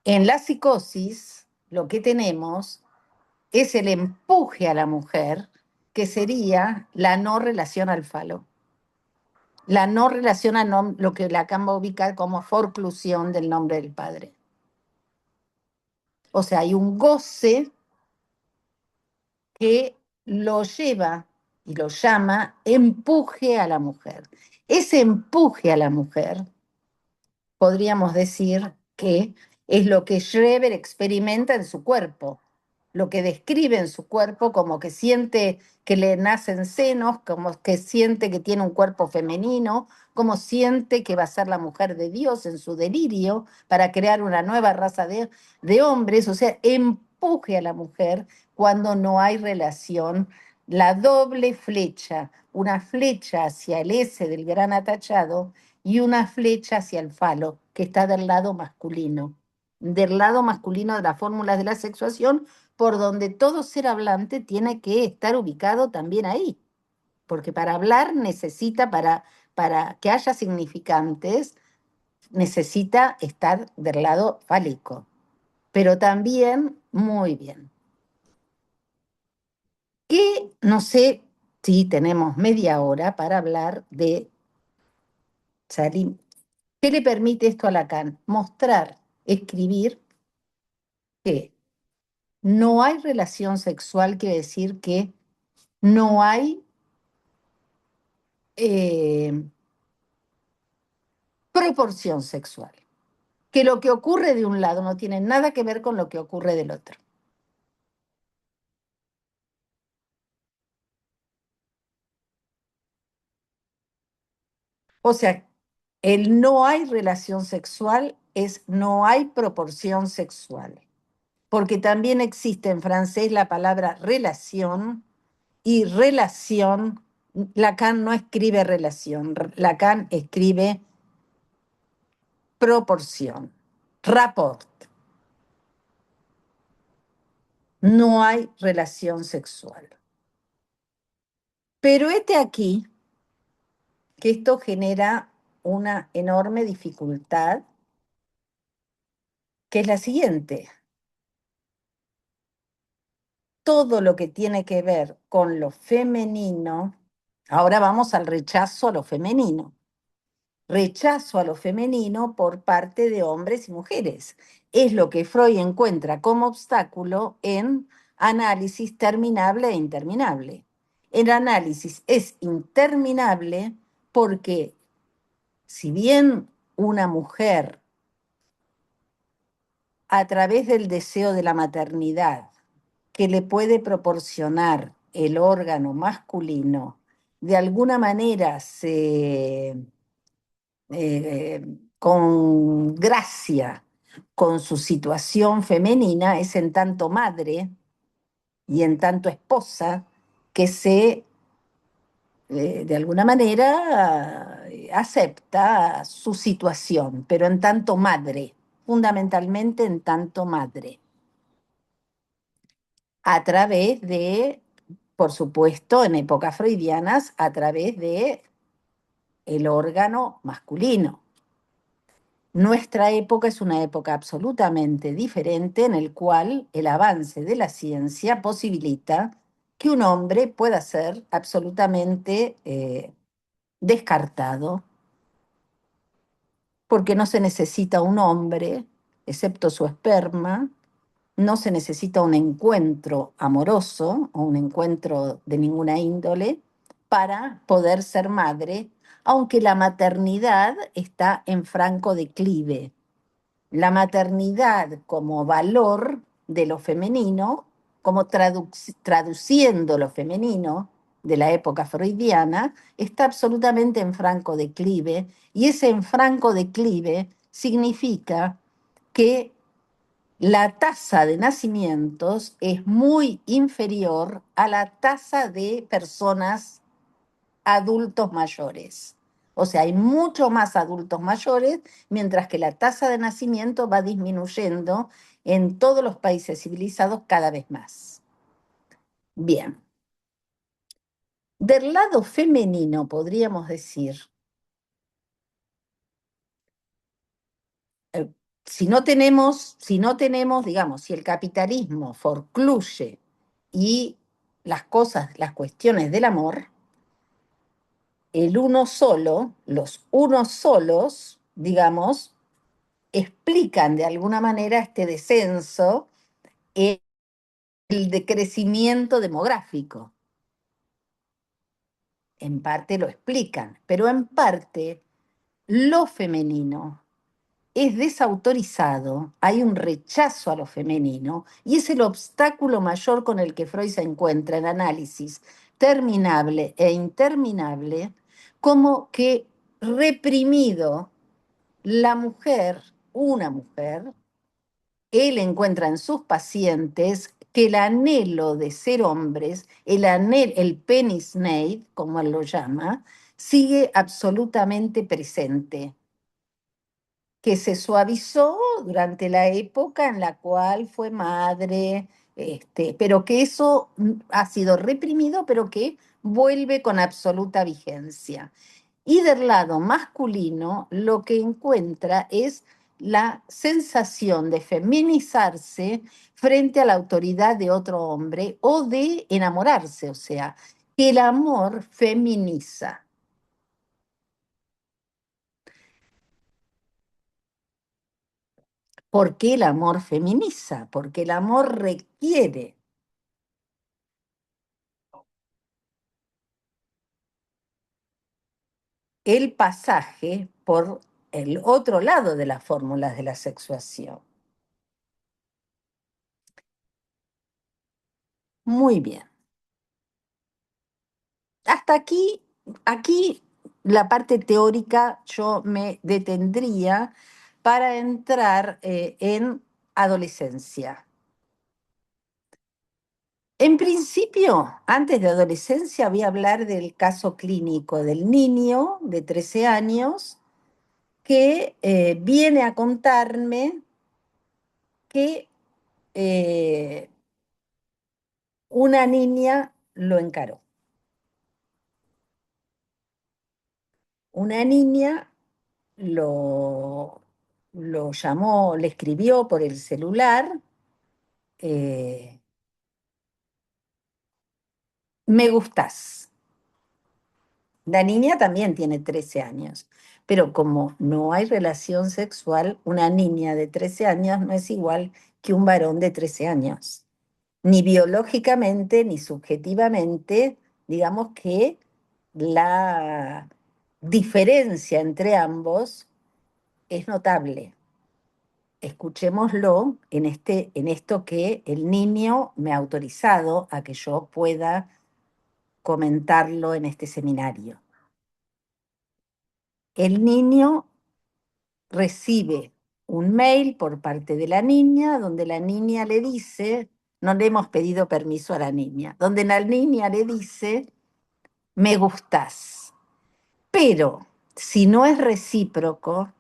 en la psicosis, lo que tenemos es el empuje a la mujer, que sería la no relación al falo. La no relación a lo que Lacan va a ubicar como forclusión del nombre del padre. O sea, hay un goce que lo lleva y lo llama empuje a la mujer. Ese empuje a la mujer, podríamos decir que es lo que Schreber experimenta en su cuerpo, lo que describe en su cuerpo como que siente que le nacen senos, como que siente que tiene un cuerpo femenino, como siente que va a ser la mujer de Dios en su delirio para crear una nueva raza de hombres, o sea, empuje a la mujer cuando no hay relación, la doble flecha, una flecha hacia el S del gran atachado y una flecha hacia el falo, que está del lado masculino de las fórmulas de la sexuación, por donde todo ser hablante tiene que estar ubicado también ahí, porque para hablar necesita, para que haya significantes, necesita estar del lado fálico, pero también muy bien. Que no sé si tenemos media hora para hablar de Salim. ¿Qué le permite esto a Lacan? Mostrar, escribir que no hay relación sexual, quiere decir que no hay eh, proporción sexual, que lo que ocurre de un lado no tiene nada que ver con lo que ocurre del otro. O sea, el no hay relación sexual es no hay proporción sexual, porque también existe en francés la palabra relación y relación. Lacan no escribe relación, Lacan escribe proporción, rapport. No hay relación sexual. Pero este aquí que esto genera una enorme dificultad, que es la siguiente. Todo lo que tiene que ver con lo femenino, ahora vamos al rechazo a lo femenino. Rechazo a lo femenino por parte de hombres y mujeres. Es lo que Freud encuentra como obstáculo en análisis terminable e interminable. El análisis es interminable porque si bien una mujer, a través del deseo de la maternidad, que le puede proporcionar el órgano masculino, de alguna manera con gracia con su situación femenina, es en tanto madre y en tanto esposa que de alguna manera, acepta su situación, pero en tanto madre, fundamentalmente en tanto madre, a través de, por supuesto, en épocas freudianas, a través de el órgano masculino. Nuestra época es una época absolutamente diferente en el cual el avance de la ciencia posibilita que un hombre pueda ser absolutamente descartado, porque no se necesita un hombre, excepto su esperma, no se necesita un encuentro amoroso o un encuentro de ninguna índole para poder ser madre, aunque la maternidad está en franco declive. La maternidad como valor de lo femenino, como traduciendo lo femenino de la época freudiana, está absolutamente en franco declive, y ese en franco declive significa que la tasa de nacimientos es muy inferior a la tasa de personas adultos mayores. O sea, hay mucho más adultos mayores, mientras que la tasa de nacimiento va disminuyendo en todos los países civilizados cada vez más. Bien. Del lado femenino podríamos decir, eh, si no tenemos, digamos, si el capitalismo forcluye y las cosas, las cuestiones del amor, el uno solo, los unos solos, digamos, explican de alguna manera este descenso, el decrecimiento demográfico. En parte lo explican, pero en parte lo femenino es desautorizado, hay un rechazo a lo femenino y es el obstáculo mayor con el que Freud se encuentra en análisis terminable e interminable, como que reprimido la mujer, una mujer, él encuentra en sus pacientes que el anhelo de ser hombres, el penisneid, como él lo llama, sigue absolutamente presente, que se suavizó durante la época en la cual fue madre, pero que eso ha sido reprimido, pero que vuelve con absoluta vigencia. Y del lado masculino, lo que encuentra es la sensación de feminizarse frente a la autoridad de otro hombre o de enamorarse, o sea, que el amor feminiza. ¿Por qué el amor feminiza? Porque el amor requiere el pasaje por el otro lado de las fórmulas de la sexuación. Muy bien. Hasta aquí la parte teórica yo me detendría para entrar en adolescencia. En principio, antes de adolescencia, voy a hablar del caso clínico del niño de 13 años que viene a contarme que eh, una niña lo encaró. Una niña lo, lo llamó, le escribió por el celular, eh, me gustás. La niña también tiene 13 años, pero como no hay relación sexual, una niña de 13 años no es igual que un varón de 13 años. Ni biológicamente ni subjetivamente, digamos que la diferencia entre ambos es notable. Escuchémoslo en esto que el niño me ha autorizado a que yo pueda comentarlo en este seminario. El niño recibe un mail por parte de la niña donde la niña le dice, no le hemos pedido permiso a la niña, donde la niña le dice, me gustás, pero si no es recíproco,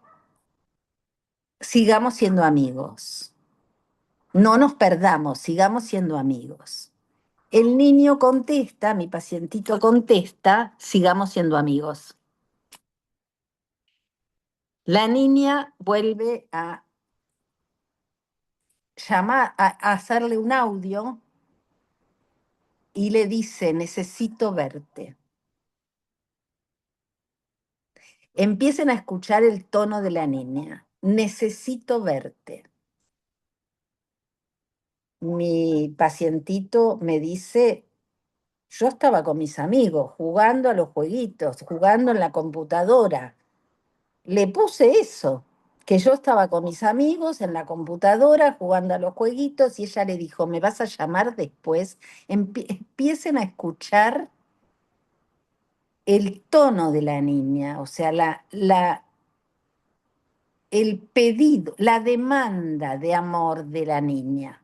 sigamos siendo amigos. No nos perdamos, sigamos siendo amigos. El niño contesta, mi pacientito contesta, sigamos siendo amigos. La niña vuelve a llamar, a hacerle un audio y le dice, necesito verte. Empiecen a escuchar el tono de la niña. Necesito verte. Mi pacientito me dice, yo estaba con mis amigos jugando a los jueguitos, jugando en la computadora. Le puse eso, que yo estaba con mis amigos en la computadora jugando a los jueguitos y ella le dijo, ¿me vas a llamar después? Empiecen a escuchar el tono de la niña, o sea, el pedido, la demanda de amor de la niña.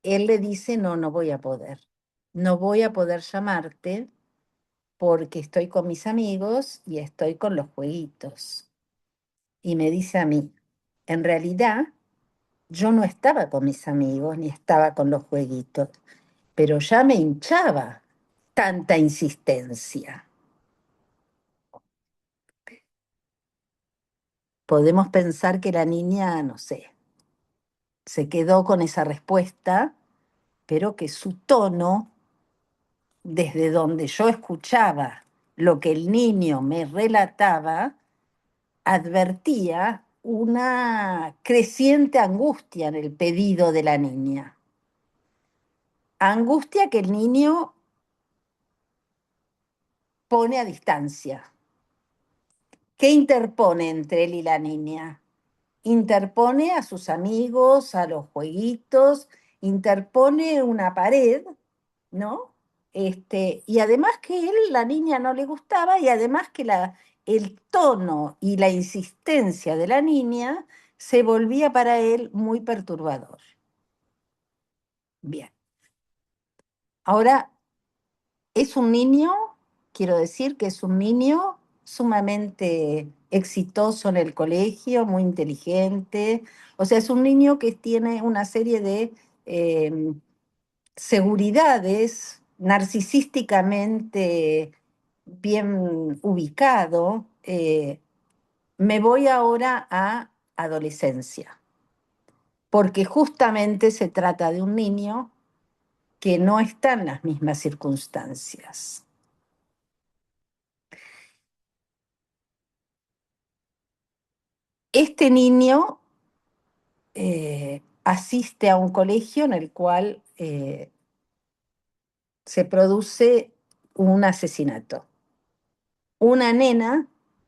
Él le dice, no, no voy a poder. No voy a poder llamarte porque estoy con mis amigos y estoy con los jueguitos. Y me dice a mí, en realidad yo no estaba con mis amigos ni estaba con los jueguitos, pero ya me hinchaba tanta insistencia. Podemos pensar que la niña, no sé, se quedó con esa respuesta, pero que su tono, desde donde yo escuchaba lo que el niño me relataba, advertía una creciente angustia en el pedido de la niña. Angustia que el niño pone a distancia. ¿Qué interpone entre él y la niña? Interpone a sus amigos, a los jueguitos, interpone una pared, ¿no? Y además que él, la niña no le gustaba y además que el tono y la insistencia de la niña se volvía para él muy perturbador. Bien, ahora es un niño, quiero decir que es un niño sumamente exitoso en el colegio, muy inteligente, o sea, es un niño que tiene una serie de eh, seguridades narcisísticamente bien ubicado. Me voy ahora a adolescencia, porque justamente se trata de un niño que no está en las mismas circunstancias. Este niño asiste a un colegio en el cual se produce un asesinato. Una nena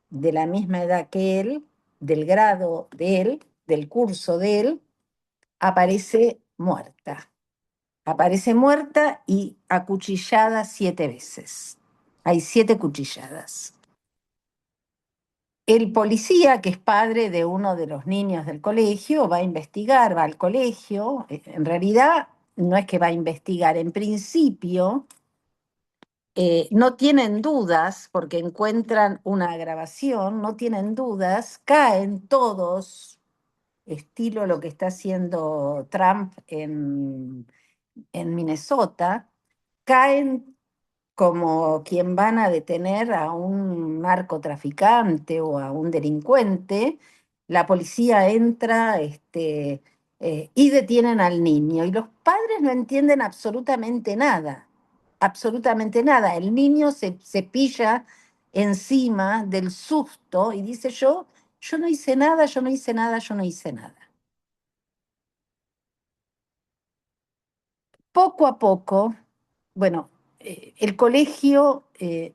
de la misma edad que él, del grado de él, del curso de él, aparece muerta. Aparece muerta y acuchillada 7 veces. Hay 7 cuchilladas. El policía, que es padre de uno de los niños del colegio, va a investigar, va al colegio. En realidad, no es que va a investigar. En principio, no tienen dudas, porque encuentran una grabación, no tienen dudas, caen todos, estilo lo que está haciendo Trump en Minnesota, caen como quien van a detener a un narcotraficante o a un delincuente. La policía entra, y detienen al niño. Y los padres no entienden absolutamente nada, absolutamente nada. El niño se pilla encima del susto y dice, yo no hice nada, yo no hice nada, yo no hice nada. Poco a poco, bueno, el colegio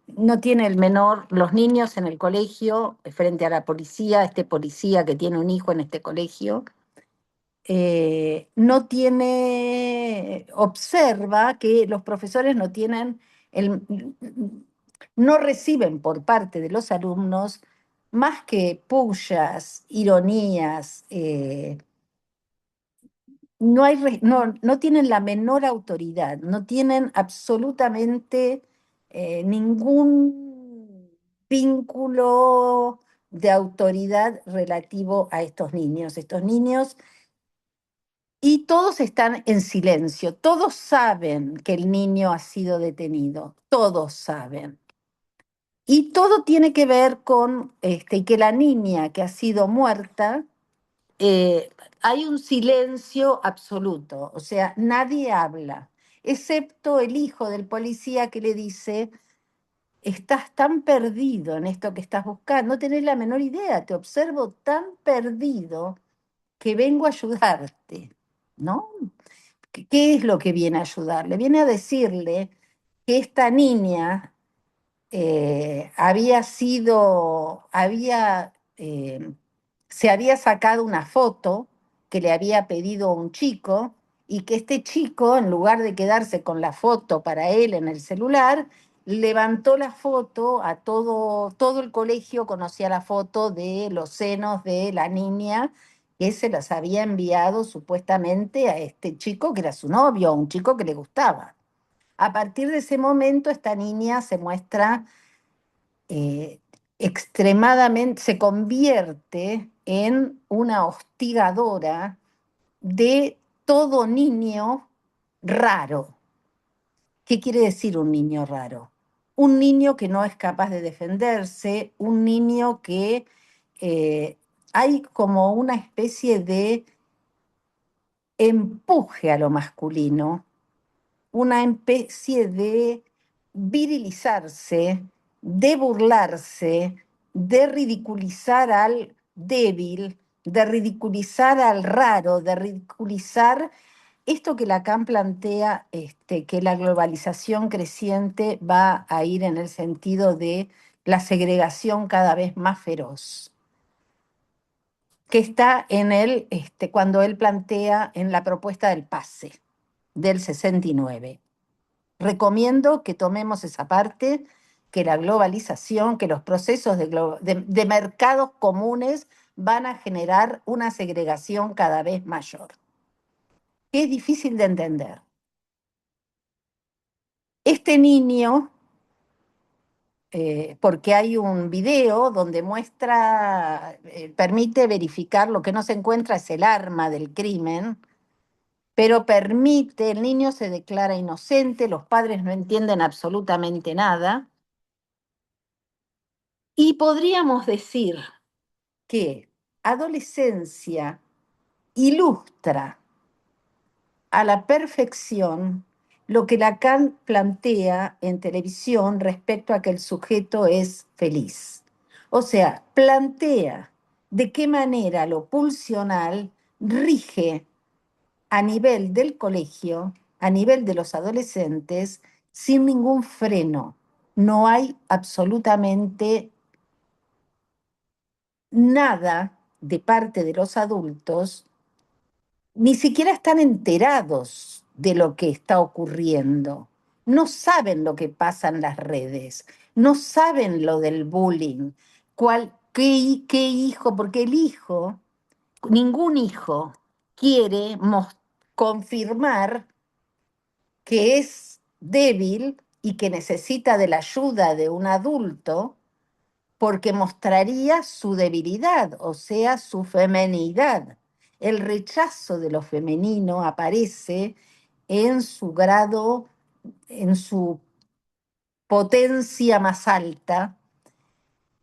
no tiene el menor, los niños en el colegio, frente a la policía, este policía que tiene un hijo en este colegio, no tiene, observa que los profesores no tienen, no reciben por parte de los alumnos más que pullas, ironías, no tienen la menor autoridad, no tienen absolutamente ningún vínculo de autoridad relativo a estos niños. Estos niños, y todos están en silencio, todos saben que el niño ha sido detenido, todos saben. Y todo tiene que ver con que la niña que ha sido muerta, eh, hay un silencio absoluto, o sea, nadie habla, excepto el hijo del policía que le dice, estás tan perdido en esto que estás buscando, no tenés la menor idea, te observo tan perdido que vengo a ayudarte, ¿no? ¿Qué es lo que viene a ayudarle? Viene a decirle que esta niña había sido, se había sacado una foto que le había pedido un chico y que este chico, en lugar de quedarse con la foto para él en el celular, levantó la foto a todo el colegio conocía la foto de los senos de la niña que se las había enviado supuestamente a este chico que era su novio, un chico que le gustaba. A partir de ese momento, esta niña se muestra eh, extremadamente, se convierte en una hostigadora de todo niño raro. ¿Qué quiere decir un niño raro? Un niño que no es capaz de defenderse, un niño que hay como una especie de empuje a lo masculino, una especie de virilizarse, de burlarse, de ridiculizar al débil, de ridiculizar al raro, de ridiculizar esto que Lacan plantea, que la globalización creciente va a ir en el sentido de la segregación cada vez más feroz, que está en él, cuando él plantea en la propuesta del pase del 69. Recomiendo que tomemos esa parte, que la globalización, que los procesos de mercados comunes van a generar una segregación cada vez mayor, que es difícil de entender. Este niño, porque hay un video donde muestra, permite verificar, lo que no se encuentra es el arma del crimen, pero permite, el niño se declara inocente, los padres no entienden absolutamente nada. Y podríamos decir que adolescencia ilustra a la perfección lo que Lacan plantea en televisión respecto a que el sujeto es feliz. O sea, plantea de qué manera lo pulsional rige a nivel del colegio, a nivel de los adolescentes, sin ningún freno. No hay absolutamente nada de parte de los adultos, ni siquiera están enterados de lo que está ocurriendo. No saben lo que pasa en las redes, no saben lo del bullying, qué hijo, porque el hijo, ningún hijo quiere confirmar que es débil y que necesita de la ayuda de un adulto porque mostraría su debilidad, o sea, su femenidad. El rechazo de lo femenino aparece en su grado, en su potencia más alta,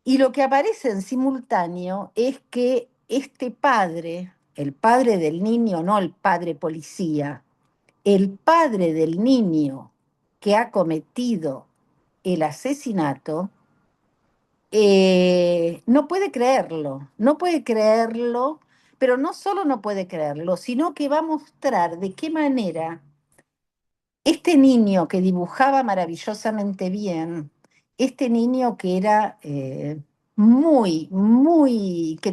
y lo que aparece en simultáneo es que este padre, el padre del niño, no el padre policía, el padre del niño que ha cometido el asesinato, no puede creerlo, no puede creerlo, pero no solo no puede creerlo, sino que va a mostrar de qué manera este niño que dibujaba maravillosamente bien, este niño que era que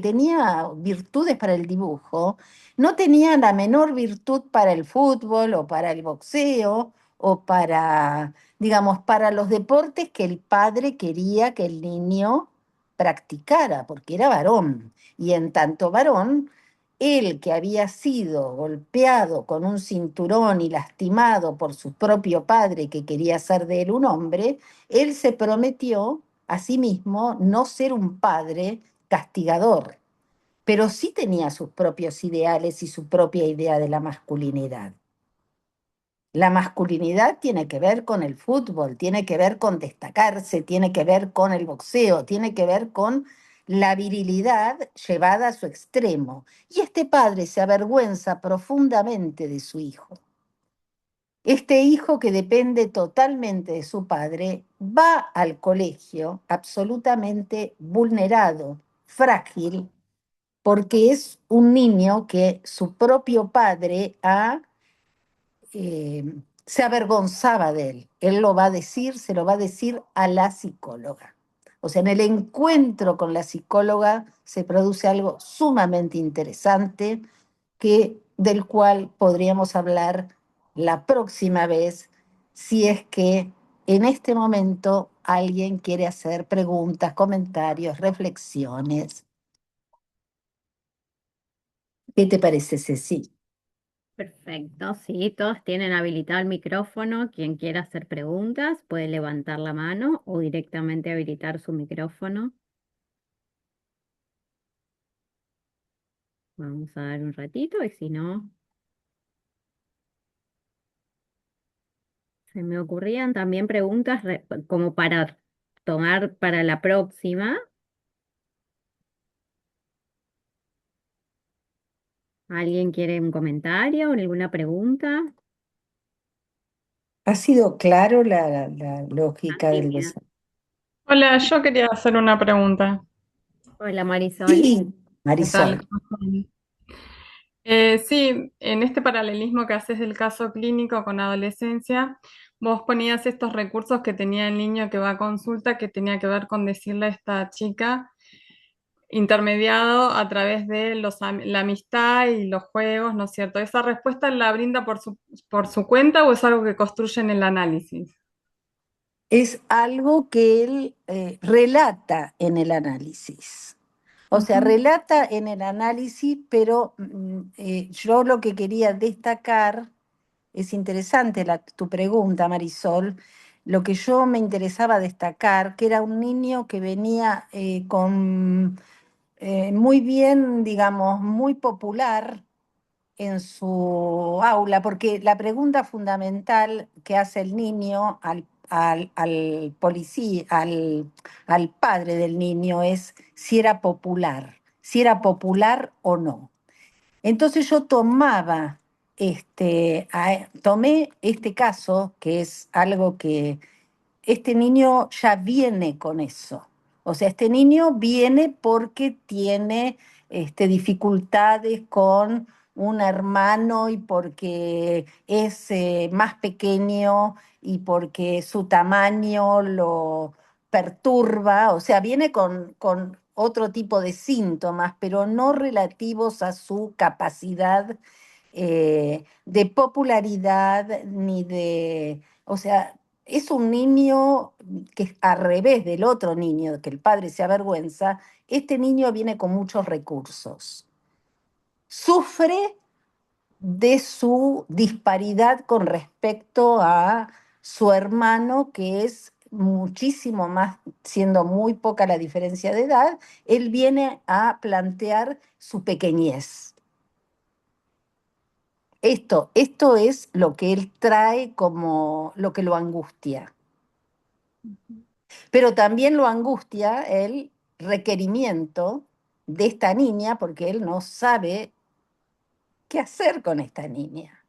tenía virtudes para el dibujo, no tenía la menor virtud para el fútbol o para el boxeo o para, digamos, para los deportes que el padre quería que el niño practicara, porque era varón. Y en tanto varón, él que había sido golpeado con un cinturón y lastimado por su propio padre que quería hacer de él un hombre, él se prometió a sí mismo no ser un padre castigador, pero sí tenía sus propios ideales y su propia idea de la masculinidad. La masculinidad tiene que ver con el fútbol, tiene que ver con destacarse, tiene que ver con el boxeo, tiene que ver con la virilidad llevada a su extremo. Y este padre se avergüenza profundamente de su hijo. Este hijo que depende totalmente de su padre va al colegio absolutamente vulnerado, frágil, porque es un niño que su propio padre eh, se avergonzaba de él. Él lo va a decir, se lo va a decir a la psicóloga. O sea, en el encuentro con la psicóloga se produce algo sumamente interesante del cual podríamos hablar la próxima vez si es que en este momento alguien quiere hacer preguntas, comentarios, reflexiones. ¿Qué te parece, Ceci? Perfecto, sí, todos tienen habilitado el micrófono. Quien quiera hacer preguntas puede levantar la mano o directamente habilitar su micrófono. Vamos a dar un ratito y si no, se me ocurrían también preguntas como para tomar para la próxima. ¿Alguien quiere un comentario o alguna pregunta? ¿Ha sido claro la lógica Así del que, desarrollo? Hola, yo quería hacer una pregunta. hola Marisol. Sí, ¿Qué tal? Marisol. Sí, en este paralelismo que haces del caso clínico con adolescencia, vos ponías estos recursos que tenía el niño que va a consulta, que tenía que ver con decirle a esta chica, intermediado a través de la amistad y los juegos, ¿no es cierto? ¿Esa respuesta la brinda por su cuenta o es algo que construye en el análisis? Es algo que él relata en el análisis. O sea, Ujú. relata en el análisis, pero yo lo que quería destacar, es interesante tu pregunta, Marisol, lo que yo me interesaba destacar, que era un niño que venía con muy bien, digamos, muy popular en su aula, porque la pregunta fundamental que hace el niño al policía, al padre del niño es si era popular o no. Entonces yo tomé este caso, que es algo que este niño ya viene con eso. O sea, este niño viene porque tiene dificultades con un hermano y porque es más pequeño y porque su tamaño lo perturba, o sea, viene con otro tipo de síntomas, pero no relativos a su capacidad de popularidad ni de, o sea, es un niño que es al revés del otro niño, que el padre se avergüenza, este niño viene con muchos recursos. Sufre de su disparidad con respecto a su hermano, que es muchísimo más, siendo muy poca la diferencia de edad, él viene a plantear su pequeñez. Esto es lo que él trae como lo que lo angustia. Pero también lo angustia el requerimiento de esta niña porque él no sabe qué hacer con esta niña,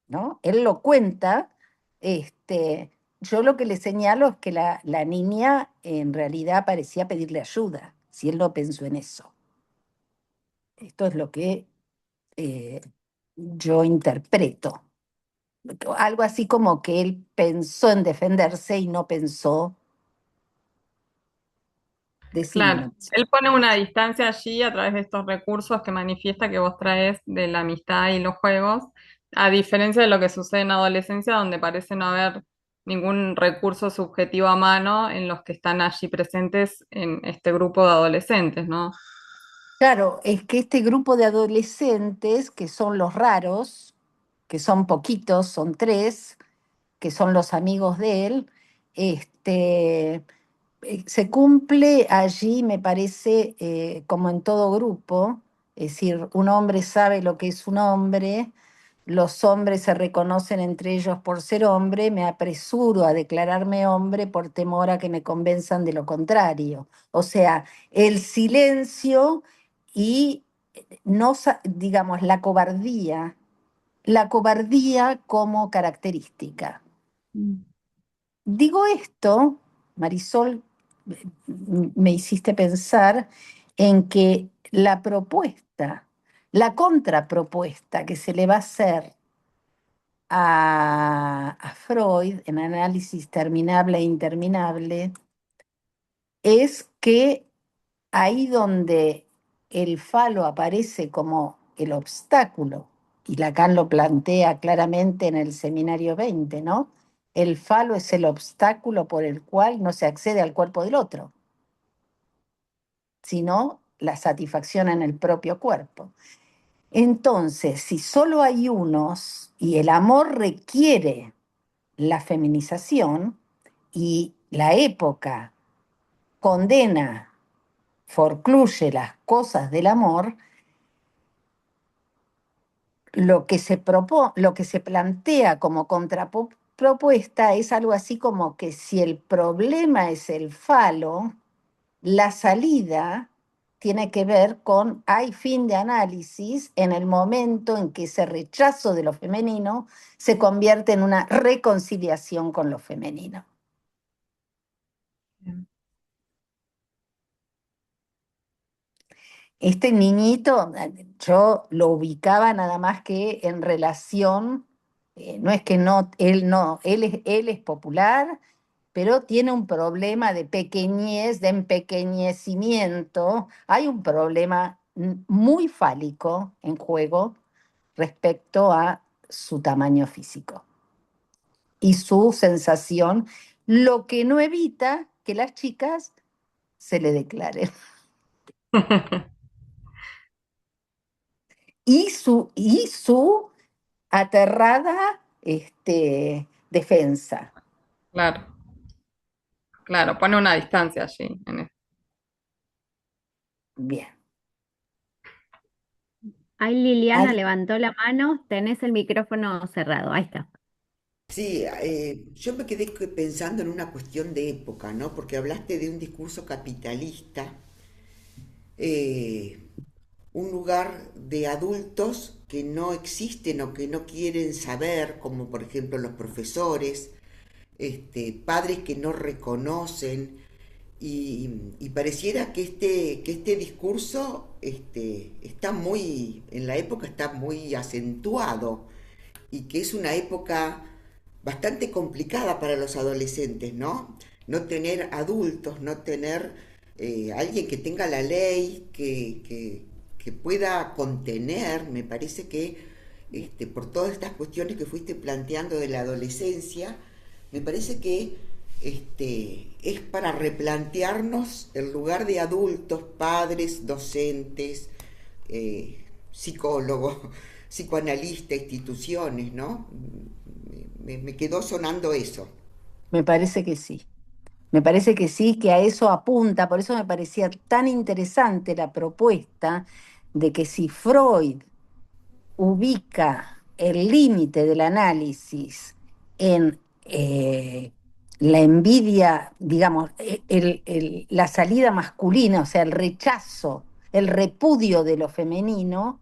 ¿no? Él lo cuenta, yo lo que le señalo es que la niña en realidad parecía pedirle ayuda, si él no pensó en eso. Esto es lo que eh, yo interpreto. Algo así como que él pensó en defenderse y no pensó, decime, Claro, Mauricio. él pone una distancia allí a través de estos recursos que manifiesta que vos traes de la amistad y los juegos, a diferencia de lo que sucede en adolescencia, donde parece no haber ningún recurso subjetivo a mano en los que están allí presentes en este grupo de adolescentes, ¿no? Claro, es que este grupo de adolescentes, que son los raros, que son poquitos, son tres, que son los amigos de él, se cumple allí, me parece, como en todo grupo, es decir, un hombre sabe lo que es un hombre, los hombres se reconocen entre ellos por ser hombre, me apresuro a declararme hombre por temor a que me convenzan de lo contrario. O sea, el silencio y no, digamos, la cobardía como característica. Mm. Digo esto, Marisol, me hiciste pensar en que la propuesta, la contrapropuesta que se le va a hacer a Freud en análisis terminable e interminable es que ahí donde el falo aparece como el obstáculo, y Lacan lo plantea claramente en el Seminario 20, ¿no? El falo es el obstáculo por el cual no se accede al cuerpo del otro, sino la satisfacción en el propio cuerpo. Entonces, si solo hay unos y el amor requiere la feminización y la época condena, forcluye las cosas del amor, lo que se plantea como contrapropuesta es algo así como que si el problema es el falo, la salida tiene que ver con hay fin de análisis en el momento en que ese rechazo de lo femenino se convierte en una reconciliación con lo femenino. Este niñito, yo lo ubicaba nada más que en relación, no es que no, él es popular, pero tiene un problema de pequeñez, de empequeñecimiento. Hay un problema muy fálico en juego respecto a su tamaño físico y su sensación, lo que no evita que las chicas se le declaren. Y su aterrada defensa. Claro, claro, pone una distancia allí. Bien. Ahí Liliana Al- levantó la mano, tenés el micrófono cerrado, ahí está. Sí, yo me quedé pensando en una cuestión de época, ¿no? Porque hablaste de un discurso capitalista, eh, un lugar de adultos que no existen o que no quieren saber, como por ejemplo los profesores, padres que no reconocen, y pareciera que este discurso está muy, en la época está muy acentuado, y que es una época bastante complicada para los adolescentes, ¿no? No tener adultos, no tener alguien que tenga la ley, que pueda contener. Me parece que por todas estas cuestiones que fuiste planteando de la adolescencia, me parece que es para replantearnos el lugar de adultos, padres, docentes, psicólogos, psicoanalistas, instituciones, ¿no? Me quedó sonando eso. Me parece que sí. Me parece que sí, que a eso apunta, por eso me parecía tan interesante la propuesta de que si Freud ubica el límite del análisis en la envidia, digamos, la salida masculina, o sea, el rechazo, el repudio de lo femenino,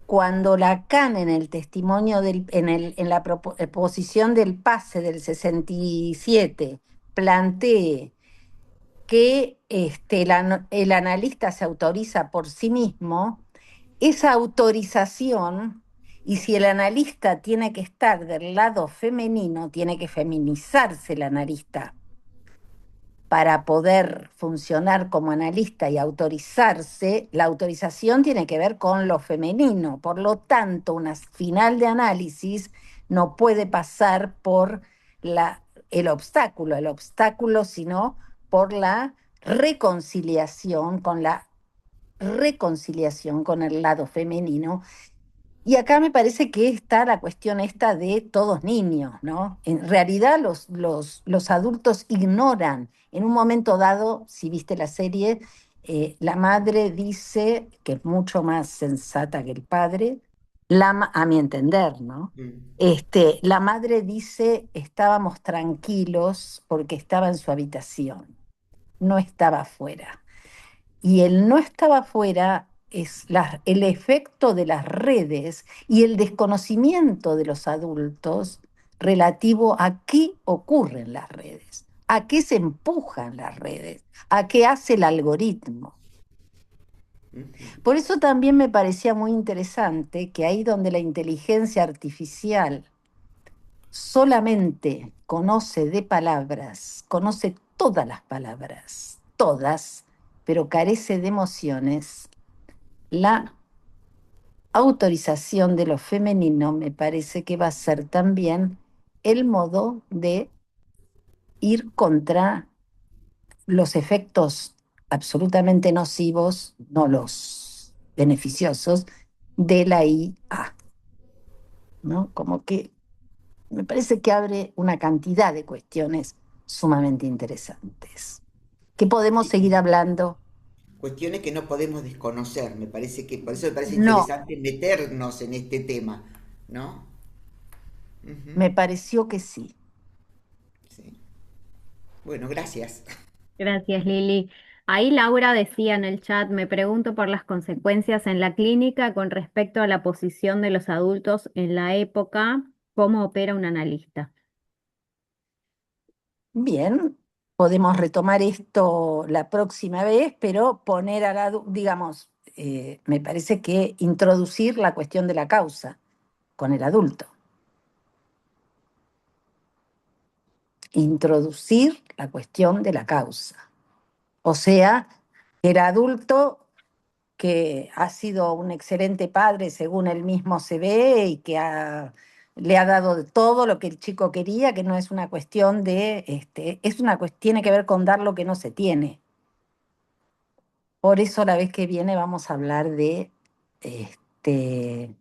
cuando Lacan en el testimonio en la proposición del pase del 67 plantee que el analista se autoriza por sí mismo, esa autorización, y si el analista tiene que estar del lado femenino, tiene que feminizarse el analista para poder funcionar como analista y autorizarse, la autorización tiene que ver con lo femenino. Por lo tanto, una final de análisis no puede pasar por el obstáculo, sino por la reconciliación con el lado femenino. Y acá me parece que está la cuestión esta de todos niños, ¿no? En realidad los adultos ignoran. En un momento dado, si viste la serie, la madre dice, que es mucho más sensata que el padre, a mi entender, ¿no? Mm. La madre dice, estábamos tranquilos porque estaba en su habitación, no estaba afuera. Y el no estaba afuera es el efecto de las redes y el desconocimiento de los adultos relativo a qué ocurren las redes, a qué se empujan las redes, a qué hace el algoritmo. Ujú. Por eso también me parecía muy interesante que ahí donde la inteligencia artificial solamente conoce de palabras, conoce todas las palabras, todas, pero carece de emociones, la autorización de lo femenino me parece que va a ser también el modo de ir contra los efectos absolutamente nocivos, no los beneficiosos, de la IA, ¿no? Como que me parece que abre una cantidad de cuestiones sumamente interesantes, que podemos Sí, seguir hablando. cuestiones que no podemos desconocer, me parece que por eso me parece No, interesante meternos en este tema, ¿no? Ujú. me pareció que sí. Sí. Bueno, gracias. Gracias, Lili. Ahí Laura decía en el chat, me pregunto por las consecuencias en la clínica con respecto a la posición de los adultos en la época, cómo opera un analista. Bien, podemos retomar esto la próxima vez, pero poner digamos, me parece que introducir la cuestión de la causa con el adulto. Introducir la cuestión de la causa. O sea, el adulto que ha sido un excelente padre según él mismo se ve y que le ha dado todo lo que el chico quería, que no es una cuestión tiene que ver con dar lo que no se tiene. Por eso la vez que viene vamos a hablar de este,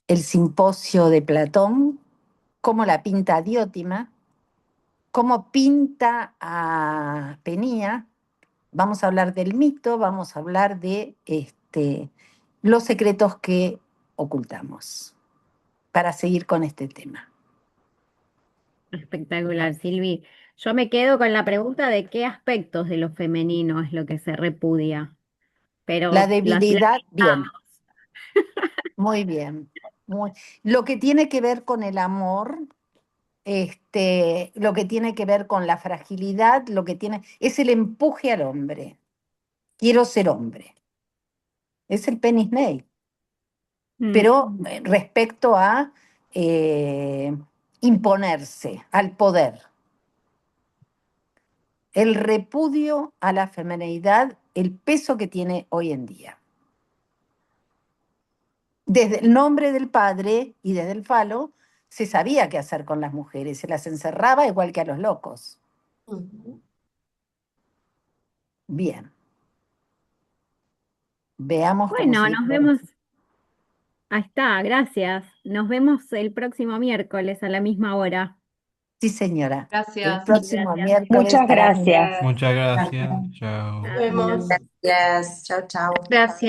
el simposio de Platón, cómo la pinta Diótima, cómo pinta a Penía. Vamos a hablar del mito, vamos a hablar de los secretos que ocultamos para seguir con este tema. Espectacular, Silvi. Yo me quedo con la pregunta de qué aspectos de lo femenino es lo que se repudia, La pero la debilidad, bien, pintamos. muy bien. Lo que tiene que ver con el amor lo que tiene que ver con la fragilidad, es el empuje al hombre. Quiero ser hombre. Es el Penny Snake. Mm. Pero respecto a imponerse, al poder. El repudio a la femineidad, el peso que tiene hoy en día. Desde el nombre del padre y desde el falo, se sabía qué hacer con las mujeres, se las encerraba igual que a los locos. Bien, veamos cómo Bueno, sigue. nos vemos. Ahí está, gracias. Nos vemos el próximo miércoles a la misma hora. Sí, señora. El Gracias. próximo Gracias. miércoles Muchas estará. gracias. Muchas gracias. Chao. Nos vemos. Adiós. Gracias, chao, chao. Gracias.